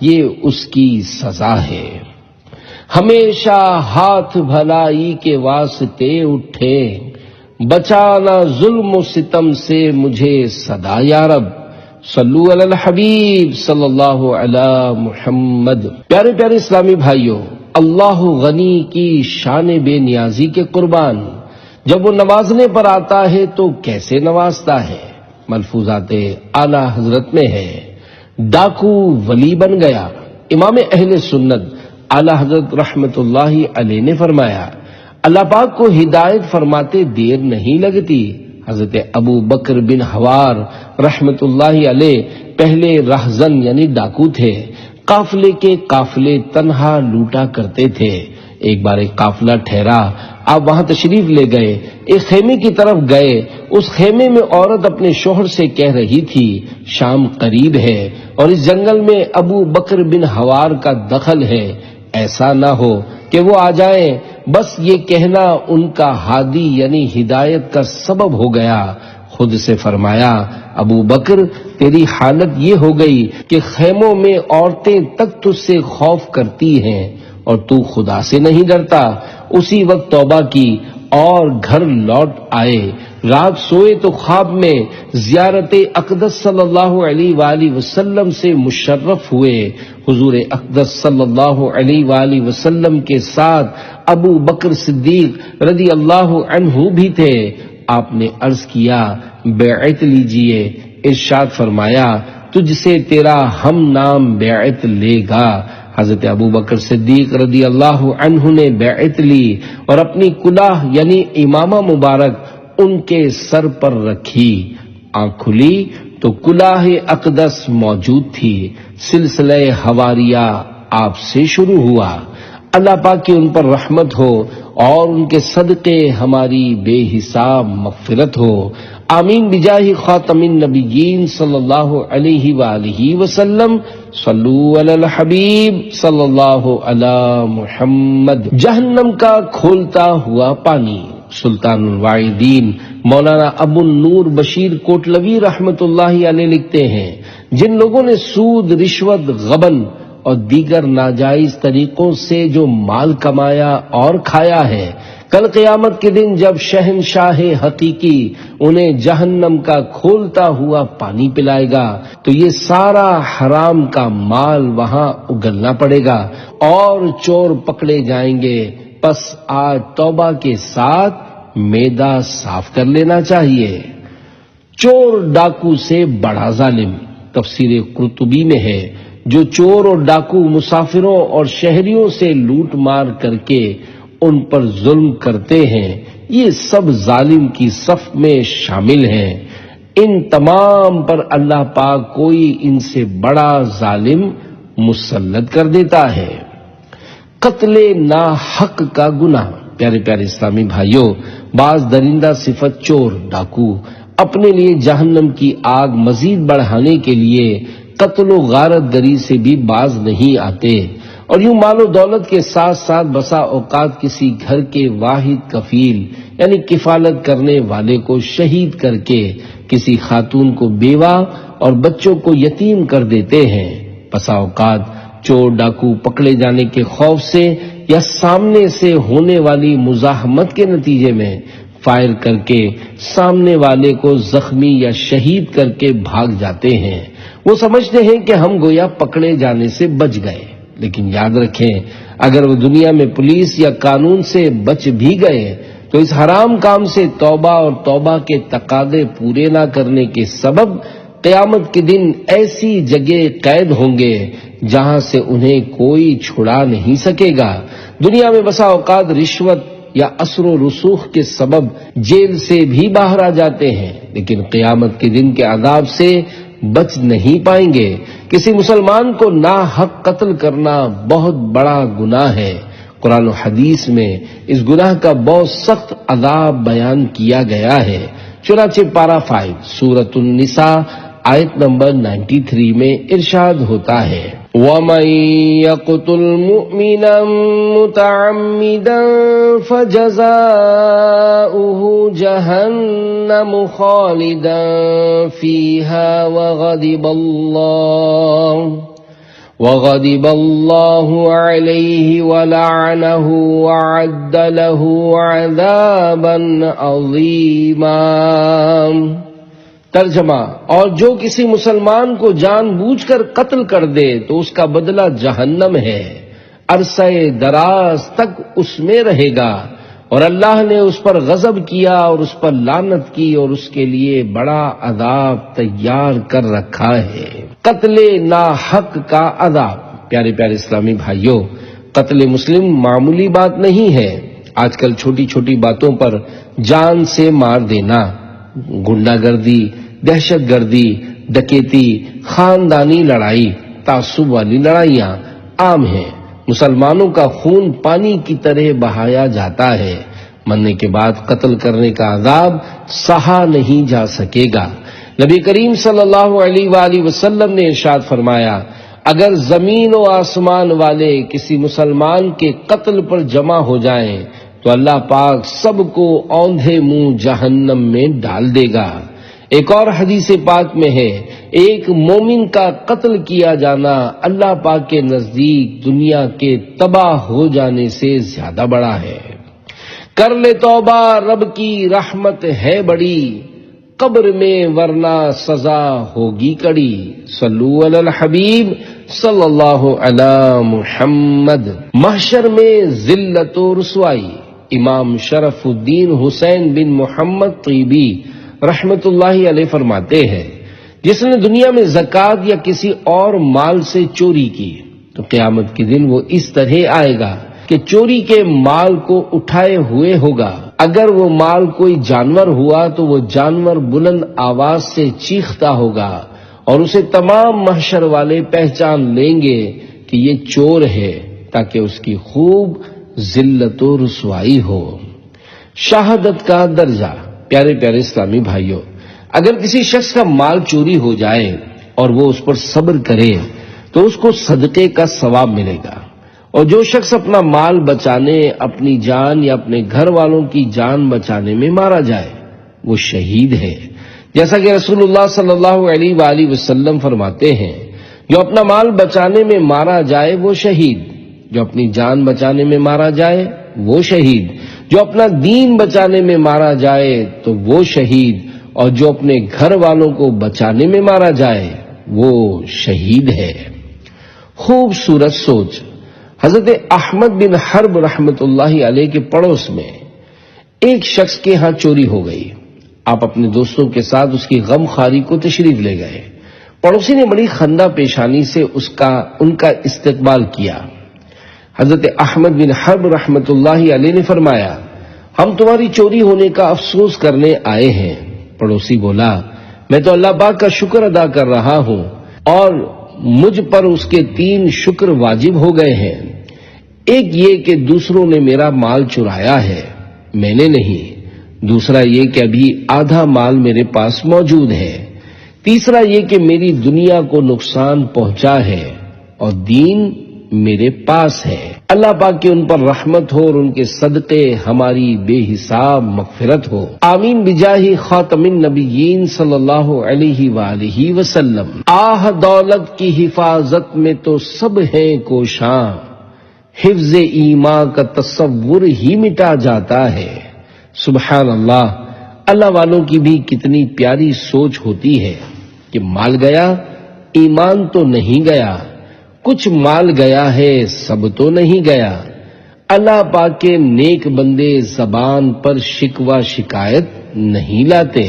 یہ اس کی سزا ہے۔ ہمیشہ ہاتھ بھلائی کے واسطے اٹھے، بچانا ظلم و ستم سے مجھے صدا یا رب۔ صلو علی الحبیب صلی اللہ علی محمد۔ پیارے پیارے اسلامی بھائیوں، اللہ غنی کی شان بے نیازی کے قربان، جب وہ نوازنے پر آتا ہے تو کیسے نوازتا ہے؟ ملفوظات اعلی حضرت میں ہے، ڈاکو ولی بن گیا۔ امام اہل سنت اعلی حضرت رحمت اللہ علیہ نے فرمایا، اللہ پاک کو ہدایت فرماتے دیر نہیں لگتی۔ حضرت ابو بکر بن حوار رحمت اللہ علیہ پہلے رہزن یعنی ڈاکو تھے، قافلے کے قافلے تنہا لوٹا کرتے تھے۔ ایک بار ایک قافلہ ٹھہرا، آپ وہاں تشریف لے گئے، ایک خیمے کی طرف گئے، اس خیمے میں عورت اپنے شوہر سے کہہ رہی تھی، شام قریب ہے اور اس جنگل میں ابو بکر بن حوار کا دخل ہے، ایسا نہ ہو کہ وہ آ جائیں۔ بس یہ کہنا ان کا ہادی یعنی ہدایت کا سبب ہو گیا۔ خود سے فرمایا، ابو بکر تیری حالت یہ ہو گئی کہ خیموں میں عورتیں تک تجھ سے خوف کرتی ہیں اور تو خدا سے نہیں ڈرتا۔ اسی وقت توبہ کی اور گھر لوٹ آئے۔ رات سوئے تو خواب میں زیارت اقدس صلی اللہ علیہ وآلہ وسلم سے مشرف ہوئے۔ حضور اقدس صلی اللہ علیہ وآلہ وسلم کے ساتھ ابو بکر صدیق رضی اللہ عنہ بھی تھے۔ آپ نے عرض کیا، بیعت لیجئے۔ ارشاد فرمایا، تجھ سے تیرا ہم نام بیعت لے گا۔ حضرت ابو بکر صدیق رضی اللہ عنہ نے بیعت لی اور اپنی کلاه یعنی امامہ مبارک ان کے سر پر رکھی۔ آنکھ کھلی تو کلاه اقدس موجود تھی۔ سلسلہ حواریہ آپ سے شروع ہوا۔ اللہ پاک کی ان پر رحمت ہو اور ان کے صدقے ہماری بے حساب مغفرت ہو۔ آمین بجاہ خاتم النبیین صلی اللہ علیہ وآلہ وسلم۔ صلو علی الحبیب صلی اللہ علی محمد۔ جہنم کا کھولتا ہوا پانی۔ سلطان الواعدین مولانا ابو النور بشیر کوٹلوی رحمت اللہ علیہ لکھتے ہیں، جن لوگوں نے سود، رشوت، غبن اور دیگر ناجائز طریقوں سے جو مال کمایا اور کھایا ہے، کل قیامت کے دن جب شہنشاہ حقیقی انہیں جہنم کا کھولتا ہوا پانی پلائے گا تو یہ سارا حرام کا مال وہاں اگلنا پڑے گا اور چور پکڑے جائیں گے۔ پس آج توبہ کے ساتھ معدہ صاف کر لینا چاہیے۔ چور ڈاکو سے بڑا ظالم۔ تفسیر قرطبی میں ہے، جو چور اور ڈاکو مسافروں اور شہریوں سے لوٹ مار کر کے ان پر ظلم کرتے ہیں، یہ سب ظالم کی صف میں شامل ہیں۔ ان تمام پر اللہ پاک کوئی ان سے بڑا ظالم مسلط کر دیتا ہے۔ قتل ناحق کا گناہ۔ پیارے پیارے اسلامی بھائیوں، بعض درندہ صفت چور، ڈاکو اپنے لیے جہنم کی آگ مزید بڑھانے کے لیے قتل و غارت گری سے بھی باز نہیں آتے، اور یوں مال و دولت کے ساتھ ساتھ بسا اوقات کسی گھر کے واحد کفیل یعنی کفالت کرنے والے کو شہید کر کے کسی خاتون کو بیوہ اور بچوں کو یتیم کر دیتے ہیں۔ بسا اوقات چور ڈاکو پکڑے جانے کے خوف سے یا سامنے سے ہونے والی مزاحمت کے نتیجے میں فائر کر کے سامنے والے کو زخمی یا شہید کر کے بھاگ جاتے ہیں۔ وہ سمجھتے ہیں کہ ہم گویا پکڑے جانے سے بچ گئے، لیکن یاد رکھیں، اگر وہ دنیا میں پولیس یا قانون سے بچ بھی گئے تو اس حرام کام سے توبہ اور توبہ کے تقاضے پورے نہ کرنے کے سبب قیامت کے دن ایسی جگہ قید ہوں گے جہاں سے انہیں کوئی چھڑا نہیں سکے گا۔ دنیا میں بسا اوقات رشوت یا اثر و رسوخ کے سبب جیل سے بھی باہر آ جاتے ہیں، لیکن قیامت کے دن کے عذاب سے بچ نہیں پائیں گے۔ کسی مسلمان کو ناحق قتل کرنا بہت بڑا گناہ ہے۔ قرآن و حدیث میں اس گناہ کا بہت سخت عذاب بیان کیا گیا ہے۔ چنانچہ پارہ 5 سورۃ النساء آیت نمبر 93 میں ارشاد ہوتا ہے، وَمَن يَقْتُلْ مُؤْمِنًا مُتَعَمِّدًا فَجَزَاؤُهُ جَهَنَّمُ خَالِدًا فِيهَا وَغَضِبَ اللَّهُ عَلَيْهِ وَلَعَنَهُ وَأَعَدَّ لَهُ عَذَابًا عَظِيمًا۔ ترجمہ، اور جو کسی مسلمان کو جان بوجھ کر قتل کر دے تو اس کا بدلہ جہنم ہے، عرصہ دراز تک اس میں رہے گا، اور اللہ نے اس پر غضب کیا اور اس پر لعنت کی اور اس کے لیے بڑا عذاب تیار کر رکھا ہے۔ قتل ناحق کا عذاب۔ پیارے پیارے اسلامی بھائیوں، قتل مسلم معمولی بات نہیں ہے۔ آج کل چھوٹی چھوٹی باتوں پر جان سے مار دینا، گنڈا گردی، دہشت گردی، ڈکیتی، خاندانی لڑائی، تعصب والی لڑائیاں عام ہیں۔ مسلمانوں کا خون پانی کی طرح بہایا جاتا ہے، مرنے کے بعد قتل کرنے کا عذاب سہا نہیں جا سکے گا۔ نبی کریم صلی اللہ علیہ وآلہ وسلم نے ارشاد فرمایا، اگر زمین و آسمان والے کسی مسلمان کے قتل پر جمع ہو جائیں تو اللہ پاک سب کو اوندھے منہ جہنم میں ڈال دے گا۔ ایک اور حدیث پاک میں ہے، ایک مومن کا قتل کیا جانا اللہ پاک کے نزدیک دنیا کے تباہ ہو جانے سے زیادہ بڑا ہے۔ کر لے توبہ، رب کی رحمت ہے بڑی، قبر میں ورنہ سزا ہوگی کڑی۔ صلو علی الحبیب صلی اللہ علی محمد۔ محشر میں ذلت و رسوائی۔ امام شرف الدین حسین بن محمد طیبی رحمت اللہ علیہ فرماتے ہیں، جس نے دنیا میں زکوٰۃ یا کسی اور مال سے چوری کی تو قیامت کے دن وہ اس طرح آئے گا کہ چوری کے مال کو اٹھائے ہوئے ہوگا۔ اگر وہ مال کوئی جانور ہوا تو وہ جانور بلند آواز سے چیختا ہوگا اور اسے تمام محشر والے پہچان لیں گے کہ یہ چور ہے، تاکہ اس کی خوب ذلت و رسوائی ہو۔ شہادت کا درجہ۔ پیارے پیارے اسلامی بھائیوں، اگر کسی شخص کا مال چوری ہو جائے اور وہ اس پر صبر کرے تو اس کو صدقے کا ثواب ملے گا، اور جو شخص اپنا مال بچانے، اپنی جان یا اپنے گھر والوں کی جان بچانے میں مارا جائے وہ شہید ہے، جیسا کہ رسول اللہ صلی اللہ علیہ وآلہ وسلم فرماتے ہیں، جو اپنا مال بچانے میں مارا جائے وہ شہید، جو اپنی جان بچانے میں مارا جائے وہ شہید، جو اپنا دین بچانے میں مارا جائے تو وہ شہید، اور جو اپنے گھر والوں کو بچانے میں مارا جائے وہ شہید ہے۔ خوبصورت سوچ۔ حضرت احمد بن حرب رحمت اللہ علیہ کے پڑوس میں ایک شخص کے ہاں چوری ہو گئی۔ آپ اپنے دوستوں کے ساتھ اس کی غم خواری کو تشریف لے گئے۔ پڑوسی نے بڑی خندہ پیشانی سے ان کا استقبال کیا۔ حضرت احمد بن حرب رحمت اللہ علیہ نے فرمایا، ہم تمہاری چوری ہونے کا افسوس کرنے آئے ہیں۔ پڑوسی بولا، میں تو اللہ پاک کا شکر ادا کر رہا ہوں اور مجھ پر اس کے 3 شکر واجب ہو گئے ہیں۔ ایک یہ کہ دوسروں نے میرا مال چرایا ہے، میں نے نہیں۔ دوسرا یہ کہ ابھی آدھا مال میرے پاس موجود ہے۔ تیسرا یہ کہ میری دنیا کو نقصان پہنچا ہے اور دین میرے پاس ہے۔ اللہ پاک کی ان پر رحمت ہو اور ان کے صدقے ہماری بے حساب مغفرت ہو۔ آمین بجاہ خاتم النبیین صلی اللہ علیہ وآلہ وسلم۔ آہ دولت کی حفاظت میں تو سب ہیں کوشاں، حفظ ایمان کا تصور ہی مٹا جاتا ہے۔ سبحان اللہ۔ اللہ والوں کی بھی کتنی پیاری سوچ ہوتی ہے کہ مال گیا، ایمان تو نہیں گیا، کچھ مال گیا ہے، سب تو نہیں گیا۔ اللہ پاک کے نیک بندے زبان پر شکوہ شکایت نہیں لاتے،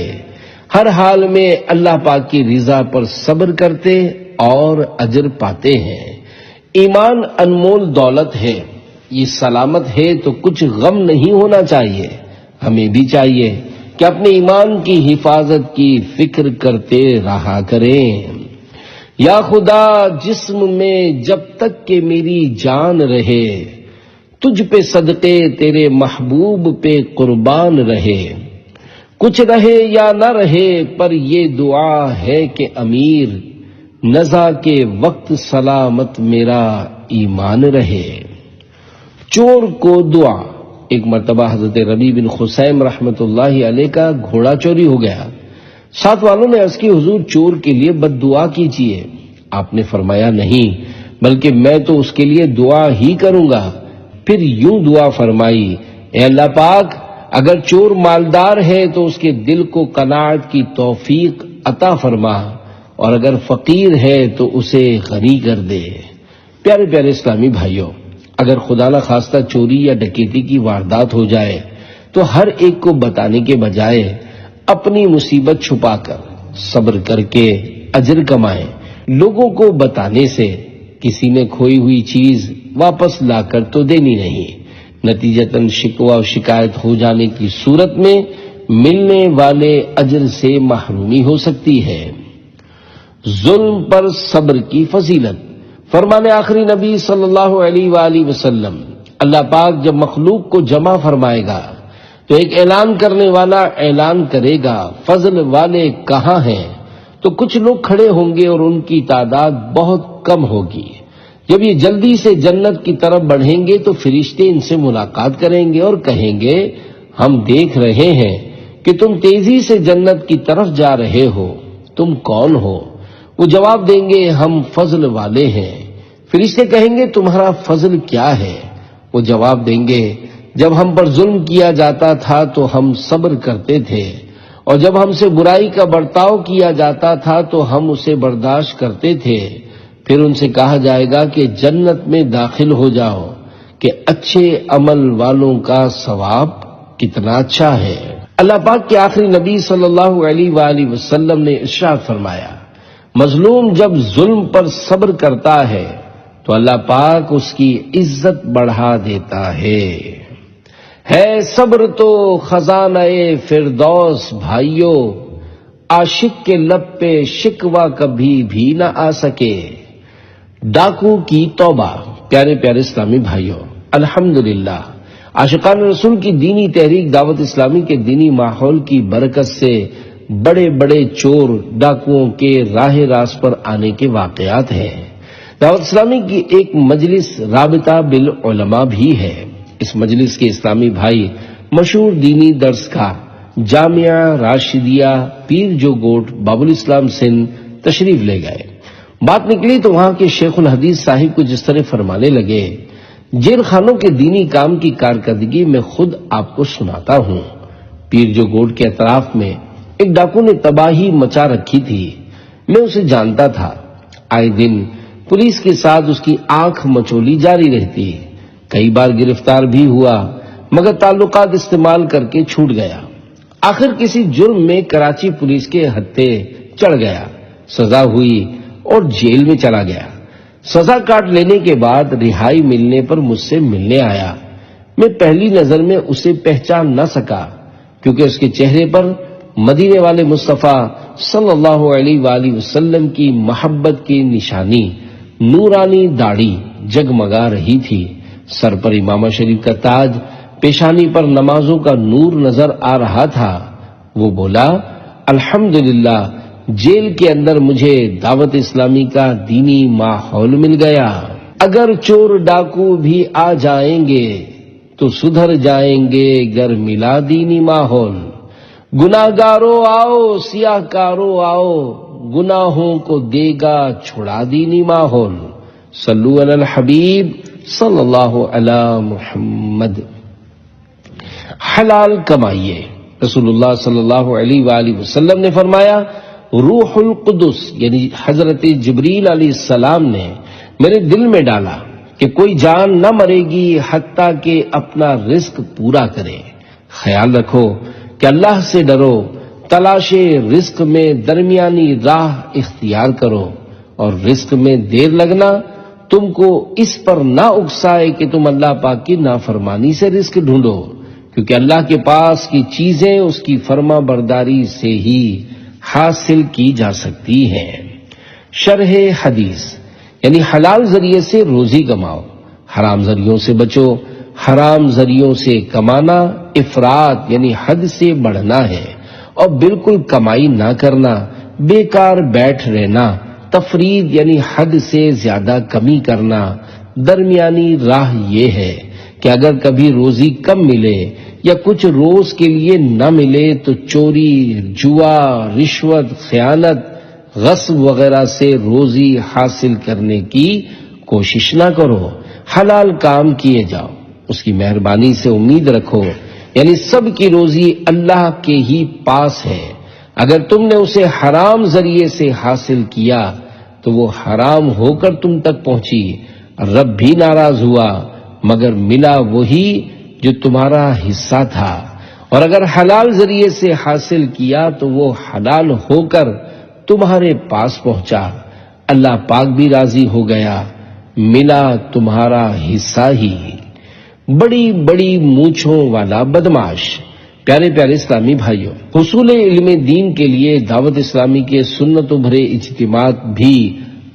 ہر حال میں اللہ پاک کی رضا پر صبر کرتے اور اجر پاتے ہیں۔ ایمان انمول دولت ہے، یہ سلامت ہے تو کچھ غم نہیں ہونا چاہیے۔ ہمیں بھی چاہیے کہ اپنے ایمان کی حفاظت کی فکر کرتے رہا کریں۔ یا خدا جسم میں جب تک کہ میری جان رہے، تجھ پہ صدقے تیرے محبوب پہ قربان رہے۔ کچھ رہے یا نہ رہے پر یہ دعا ہے کہ امیر، نزا کے وقت سلامت میرا ایمان رہے۔ چور کو دعا۔ ایک مرتبہ حضرت ربیع بن خثیم رحمت اللہ علیہ کا گھوڑا چوری ہو گیا۔ ساتھ والوں نے عرض کی، حضور چور کے لیے بد دعا کیجیے۔ آپ نے فرمایا، نہیں، بلکہ میں تو اس کے لیے دعا ہی کروں گا۔ پھر یوں دعا فرمائی، اے اللہ پاک، اگر چور مالدار ہے تو اس کے دل کو قناعت کی توفیق عطا فرما، اور اگر فقیر ہے تو اسے غنی کر دے۔ پیارے پیارے اسلامی بھائیوں، اگر خدا نہ خواستہ چوری یا ڈکیتی کی واردات ہو جائے تو ہر ایک کو بتانے کے بجائے اپنی مصیبت چھپا کر صبر کر کے اجر کمائیں۔ لوگوں کو بتانے سے کسی نے کھوئی ہوئی چیز واپس لا کر تو دینی نہیں، نتیجتاً شکوہ و شکایت ہو جانے کی صورت میں ملنے والے اجر سے محرومی ہو سکتی ہے۔ ظلم پر صبر کی فضیلت۔ فرمان آخری نبی صلی اللہ علیہ وآلہ وسلم، اللہ پاک جب مخلوق کو جمع فرمائے گا تو ایک اعلان کرنے والا اعلان کرے گا، فضل والے کہاں ہیں؟ تو کچھ لوگ کھڑے ہوں گے اور ان کی تعداد بہت کم ہوگی۔ جب یہ جلدی سے جنت کی طرف بڑھیں گے تو فرشتے ان سے ملاقات کریں گے اور کہیں گے، ہم دیکھ رہے ہیں کہ تم تیزی سے جنت کی طرف جا رہے ہو، تم کون ہو؟ وہ جواب دیں گے، ہم فضل والے ہیں۔ فرشتے کہیں گے، تمہارا فضل کیا ہے؟ وہ جواب دیں گے، جب ہم پر ظلم کیا جاتا تھا تو ہم صبر کرتے تھے، اور جب ہم سے برائی کا برتاؤ کیا جاتا تھا تو ہم اسے برداشت کرتے تھے۔ پھر ان سے کہا جائے گا کہ جنت میں داخل ہو جاؤ، کہ اچھے عمل والوں کا ثواب کتنا اچھا ہے۔ اللہ پاک کے آخری نبی صلی اللہ علیہ وآلہ وسلم نے ارشاد فرمایا، مظلوم جب ظلم پر صبر کرتا ہے تو اللہ پاک اس کی عزت بڑھا دیتا ہے صبر تو خزانہ فردوس بھائیو، عاشق کے لب پہ شکوہ کبھی بھی نہ آ سکے۔ ڈاکو کی توبہ۔ پیارے پیارے اسلامی بھائیو، الحمدللہ عاشقان رسول کی دینی تحریک دعوت اسلامی کے دینی ماحول کی برکت سے بڑے بڑے چور ڈاکوؤں کے راہ راست پر آنے کے واقعات ہیں۔ دعوت اسلامی کی ایک مجلس رابطہ بالعلماء بھی ہے۔ اس مجلس کے اسلامی بھائی مشہور دینی درس کا جامعہ راشدیہ پیر جو گوٹ باب الاسلام سندھ تشریف لے گئے۔ بات نکلی تو وہاں کے شیخ الحدیث صاحب کو جس طرح فرمانے لگے، جیل خانوں کے دینی کام کی کارکردگی میں خود آپ کو سناتا ہوں۔ پیر جو گوٹ کے اطراف میں ایک ڈاکو نے تباہی مچا رکھی تھی، میں اسے جانتا تھا۔ آئے دن پولیس کے ساتھ اس کی آنکھ مچولی جاری رہتی، کئی بار گرفتار بھی ہوا مگر تعلقات استعمال کر کے چھوٹ گیا۔ آخر کسی جرم میں کراچی پولیس کے ہتھے چڑھ گیا، سزا ہوئی اور جیل میں چلا گیا۔ سزا کاٹ لینے کے بعد رہائی ملنے پر مجھ سے ملنے آیا۔ میں پہلی نظر میں اسے پہچان نہ سکا کیونکہ اس کے چہرے پر مدینے والے مصطفیٰ صلی اللہ علیہ وآلہ وسلم کی محبت کی نشانی نورانی داڑھی جگمگا رہی تھی، سر پر امامہ شریف کا تاج، پیشانی پر نمازوں کا نور نظر آ رہا تھا۔ وہ بولا، الحمدللہ جیل کے اندر مجھے دعوت اسلامی کا دینی ماحول مل گیا۔ اگر چور ڈاکو بھی آ جائیں گے تو سدھر جائیں گے گر ملا دینی ماحول۔ گناہگاروں آؤ، سیاہ کاروں آؤ، گناہوں کو دے گا چھڑا دینی ماحول۔ صلو علی الحبیب صلی اللہ علی محمد۔ حلال کمائیے۔ رسول اللہ صلی اللہ علیہ وآلہ وسلم نے فرمایا، روح القدس یعنی حضرت جبریل علیہ السلام نے میرے دل میں ڈالا کہ کوئی جان نہ مرے گی حتیٰ کہ اپنا رزق پورا کرے۔ خیال رکھو کہ اللہ سے ڈرو، تلاش رزق میں درمیانی راہ اختیار کرو، اور رزق میں دیر لگنا تم کو اس پر نہ اکسائے کہ تم اللہ پاک کی نافرمانی سے رزق ڈھونڈو، کیونکہ اللہ کے پاس کی چیزیں اس کی فرما برداری سے ہی حاصل کی جا سکتی ہیں۔ شرح حدیث یعنی حلال ذریعے سے روزی کماؤ، حرام ذریعوں سے بچو۔ حرام ذریعوں سے کمانا افراط یعنی حد سے بڑھنا ہے، اور بالکل کمائی نہ کرنا، بیکار بیٹھ رہنا، تفرید یعنی حد سے زیادہ کمی کرنا۔ درمیانی راہ یہ ہے کہ اگر کبھی روزی کم ملے یا کچھ روز کے لیے نہ ملے تو چوری، جوا، رشوت، خیانت، غصب وغیرہ سے روزی حاصل کرنے کی کوشش نہ کرو۔ حلال کام کیے جاؤ، اس کی مہربانی سے امید رکھو، یعنی سب کی روزی اللہ کے ہی پاس ہے۔ اگر تم نے اسے حرام ذریعے سے حاصل کیا تو وہ حرام ہو کر تم تک پہنچی، رب بھی ناراض ہوا، مگر ملا وہی جو تمہارا حصہ تھا۔ اور اگر حلال ذریعے سے حاصل کیا تو وہ حلال ہو کر تمہارے پاس پہنچا، اللہ پاک بھی راضی ہو گیا، ملا تمہارا حصہ ہی۔ بڑی بڑی مونچھوں والا بدماش۔ پیارے پیارے اسلامی بھائیوں، حصول علم دین کے لیے دعوت اسلامی کے سنتوں بھرے اجتماعات بھی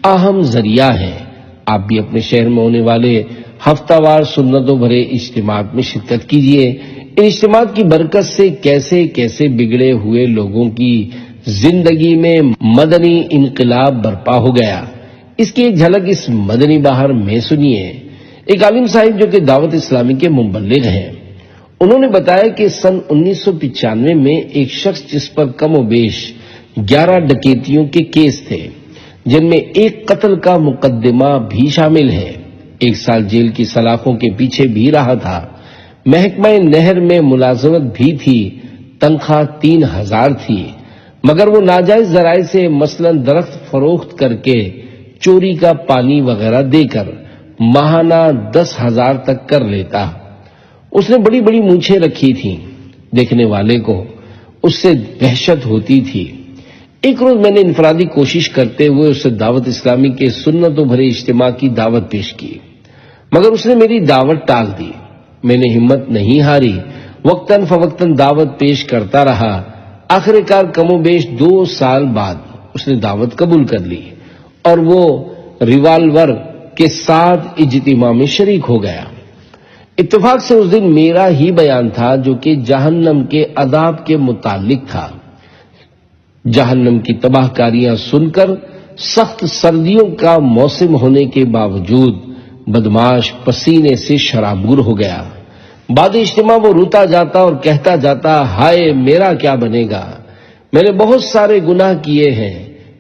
اہم ذریعہ ہیں۔ آپ بھی اپنے شہر میں ہونے والے ہفتہ وار سنتوں بھرے اجتماعات میں شرکت کیجیے۔ ان اجتماعات کی برکت سے کیسے کیسے بگڑے ہوئے لوگوں کی زندگی میں مدنی انقلاب برپا ہو گیا، اس کی ایک جھلک اس مدنی بہار میں سنیے۔ ایک عالم صاحب جو کہ دعوت اسلامی کے مبلغ ہیں، انہوں نے بتایا کہ سن 1995 میں ایک شخص جس پر کم و بیش 11 ڈکیتیوں کے کیس تھے، جن میں ایک قتل کا مقدمہ بھی شامل ہے، 1 سال جیل کی سلاخوں کے پیچھے بھی رہا تھا، محکمہ نہر میں ملازمت بھی تھی، تنخواہ 3000 تھی، مگر وہ ناجائز ذرائع سے مثلا درخت فروخت کر کے، چوری کا پانی وغیرہ دے کر ماہانہ 10,000 تک کر لیتا۔ اس نے بڑی بڑی مونچھیں رکھی تھیں، دیکھنے والے کو اس سے وحشت ہوتی تھی۔ ایک روز میں نے انفرادی کوشش کرتے ہوئے اسے دعوت اسلامی کے سنتوں بھرے اجتماع کی دعوت پیش کی، مگر اس نے میری دعوت ٹال دی۔ میں نے ہمت نہیں ہاری، وقتاً فوقتاً دعوت پیش کرتا رہا۔ آخر کار کم و بیش 2 سال بعد اس نے دعوت قبول کر لی اور وہ ریوالور کے ساتھ اجتماع میں شریک ہو گیا۔ اتفاق سے اس دن میرا ہی بیان تھا جو کہ جہنم کے عذاب کے متعلق تھا۔ جہنم کی تباہ کاریاں سن کر سخت سردیوں کا موسم ہونے کے باوجود بدماش پسینے سے شرابور ہو گیا۔ بعد اجتماع وہ روتا جاتا اور کہتا جاتا، ہائے میرا کیا بنے گا، میں نے بہت سارے گناہ کیے ہیں۔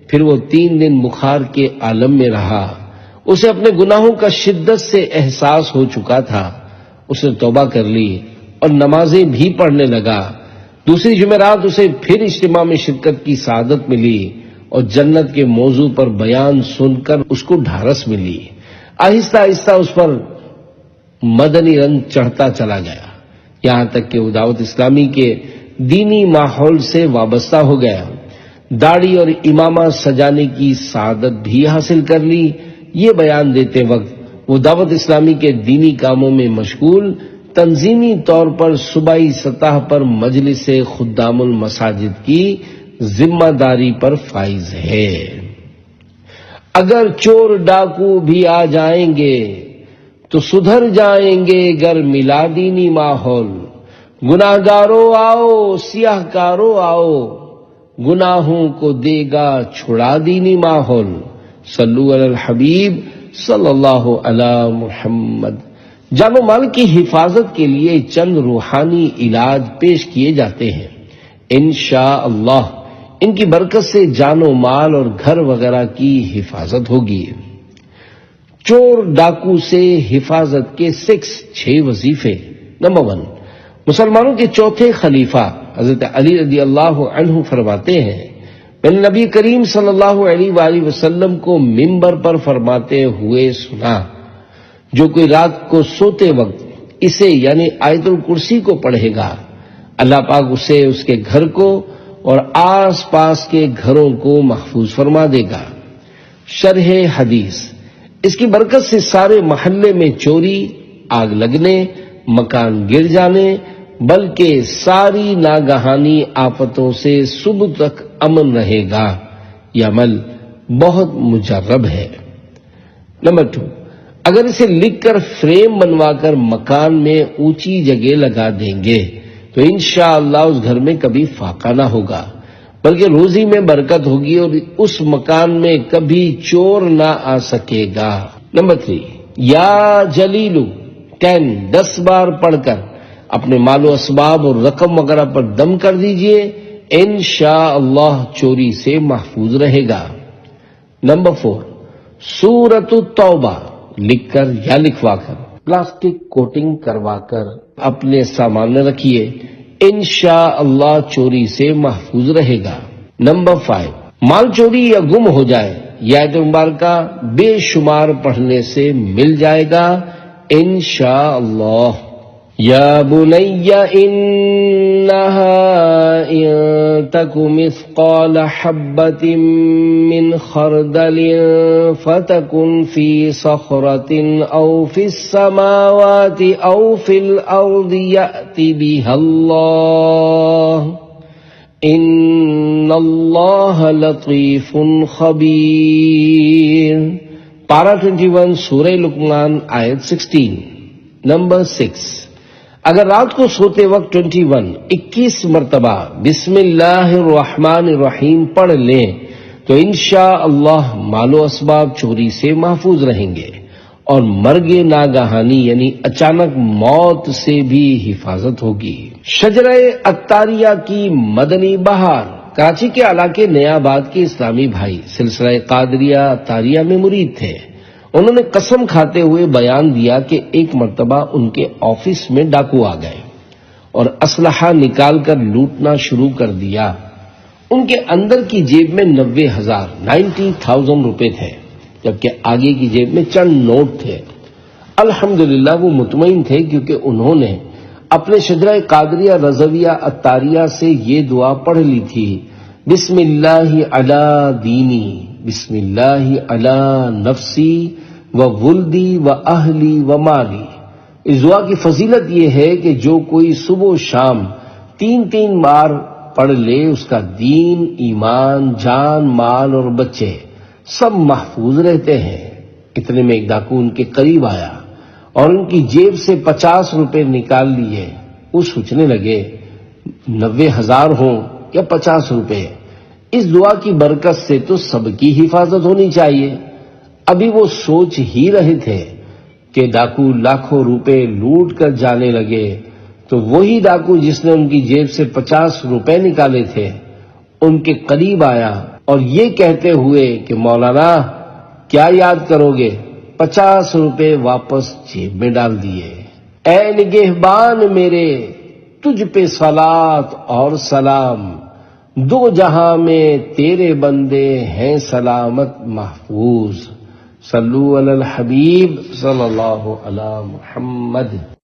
پھر وہ 3 دن بخار کے عالم میں رہا۔ اسے اپنے گناہوں کا شدت سے احساس ہو چکا تھا۔ اس نے توبہ کر لی اور نمازیں بھی پڑھنے لگا۔ دوسری جمعرات اسے پھر اجتماع میں شرکت کی سعادت ملی اور جنت کے موضوع پر بیان سن کر اس کو ڈھارس ملی۔ آہستہ آہستہ اس پر مدنی رنگ چڑھتا چلا گیا، یہاں تک کہ وہ دعوت اسلامی کے دینی ماحول سے وابستہ ہو گیا۔ داڑھی اور امامہ سجانے کی سعادت بھی حاصل کر لی۔ یہ بیان دیتے وقت وہ دعوت اسلامی کے دینی کاموں میں مشغول، تنظیمی طور پر صوبائی سطح پر مجلس خدام المساجد کی ذمہ داری پر فائز ہے۔ اگر چور ڈاکو بھی آ جائیں گے تو سدھر جائیں گے گر ملا دینی ماحول، گناہ گارو آؤ سیاہ کارو آؤ، گناہوں کو دے گا چھڑا دینی ماحول۔ صلو علی الحبیب صلی اللہ علی محمد۔ جان و مال کی حفاظت کے لیے چند روحانی علاج پیش کیے جاتے ہیں۔ انشاءاللہ ان کی برکت سے جان و مال اور گھر وغیرہ کی حفاظت ہوگی۔ چور ڈاکو سے حفاظت کے 6 وظیفے۔ نمبر 1، مسلمانوں کے چوتھے خلیفہ حضرت علی رضی اللہ عنہ فرماتے ہیں، میں نے نبی کریم صلی اللہ علیہ وآلہ وسلم کو منبر پر فرماتے ہوئے سنا، جو کوئی رات کو سوتے وقت اسے یعنی آیت الکرسی کو پڑھے گا، اللہ پاک اسے اس کے گھر کو اور آس پاس کے گھروں کو محفوظ فرما دے گا۔ شرح حدیث، اس کی برکت سے سارے محلے میں چوری، آگ لگنے، مکان گر جانے، بلکہ ساری ناگہانی آفتوں سے صبح تک امن رہے گا۔ یہ عمل بہت مجرب ہے۔ نمبر 2، اگر اسے لکھ کر فریم بنوا کر مکان میں اونچی جگہ لگا دیں گے تو انشاءاللہ اس گھر میں کبھی فاقہ نہ ہوگا، بلکہ روزی میں برکت ہوگی اور اس مکان میں کبھی چور نہ آ سکے گا۔ نمبر 3، یا جلیلو 10 بار پڑھ کر اپنے مال و اسباب اور رقم وغیرہ پر دم کر دیجئے، انشاءاللہ چوری سے محفوظ رہے گا۔ نمبر 4، سورۃ التوبہ لکھ کر یا لکھوا کر پلاسٹک کوٹنگ کروا کر اپنے سامان میں رکھیے، انشاءاللہ چوری سے محفوظ رہے گا۔ نمبر 5، مال چوری یا گم ہو جائے، یہ آیت مبارکہ بے شمار پڑھنے سے مل جائے گا انشاءاللہ۔ یا بنی انہا ان تک مثقال حبۃ من خردل فتکن فی صخرۃ او فی السماوات او فی الارض یأت بها اللہ ان اللہ لطیف خبیر۔ پارہ 21 سورہ لقمان آیت 16۔ نمبر 6، اگر رات کو سوتے وقت 21 مرتبہ بسم اللہ الرحمن الرحیم پڑھ لیں تو انشاءاللہ مال و اسباب چوری سے محفوظ رہیں گے اور مرگ ناگہانی یعنی اچانک موت سے بھی حفاظت ہوگی۔ شجرہ عطاریہ کی مدنی بہار۔ کراچی کے علاقے نیا آباد کے اسلامی بھائی سلسلہ قادریہ عطاریہ میں مرید تھے۔ انہوں نے قسم کھاتے ہوئے بیان دیا کہ ایک مرتبہ ان کے آفس میں ڈاکو آ گئے اور اسلحہ نکال کر لوٹنا شروع کر دیا۔ ان کے اندر کی جیب میں 90,000 روپے تھے، جبکہ آگے کی جیب میں چند نوٹ تھے۔ الحمدللہ وہ مطمئن تھے کیونکہ انہوں نے اپنے شجرہ قادریہ رضویہ عطاریہ سے یہ دعا پڑھ لی تھی، بسم اللہ علی دینی، بسم اللہ علی نفسی و ولدی و اہلی و مالی۔ اس دعا کی فضیلت یہ ہے کہ جو کوئی صبح و شام 3 بار پڑھ لے اس کا دین، ایمان، جان، مال اور بچے سب محفوظ رہتے ہیں۔ اتنے میں ایک ڈاکو ان کے قریب آیا اور ان کی جیب سے 50 روپے نکال لیے، وہ سوچنے لگے 90,000 ہوں یا 50 روپے، اس دعا کی برکت سے تو سب کی حفاظت ہونی چاہیے۔ ابھی وہ سوچ ہی رہے تھے کہ ڈاکو لاکھوں روپے لوٹ کر جانے لگے، تو وہی ڈاکو جس نے ان کی جیب سے 50 روپے نکالے تھے ان کے قریب آیا اور یہ کہتے ہوئے کہ مولانا کیا یاد کرو گے، 50 روپے واپس جیب میں ڈال دیے۔ اے نگہبان میرے، تجھ پہ صلات اور سلام، دو جہاں میں تیرے بندے ہیں سلامت محفوظ۔ صلو علی الحبیب صلی اللہ علی محمد۔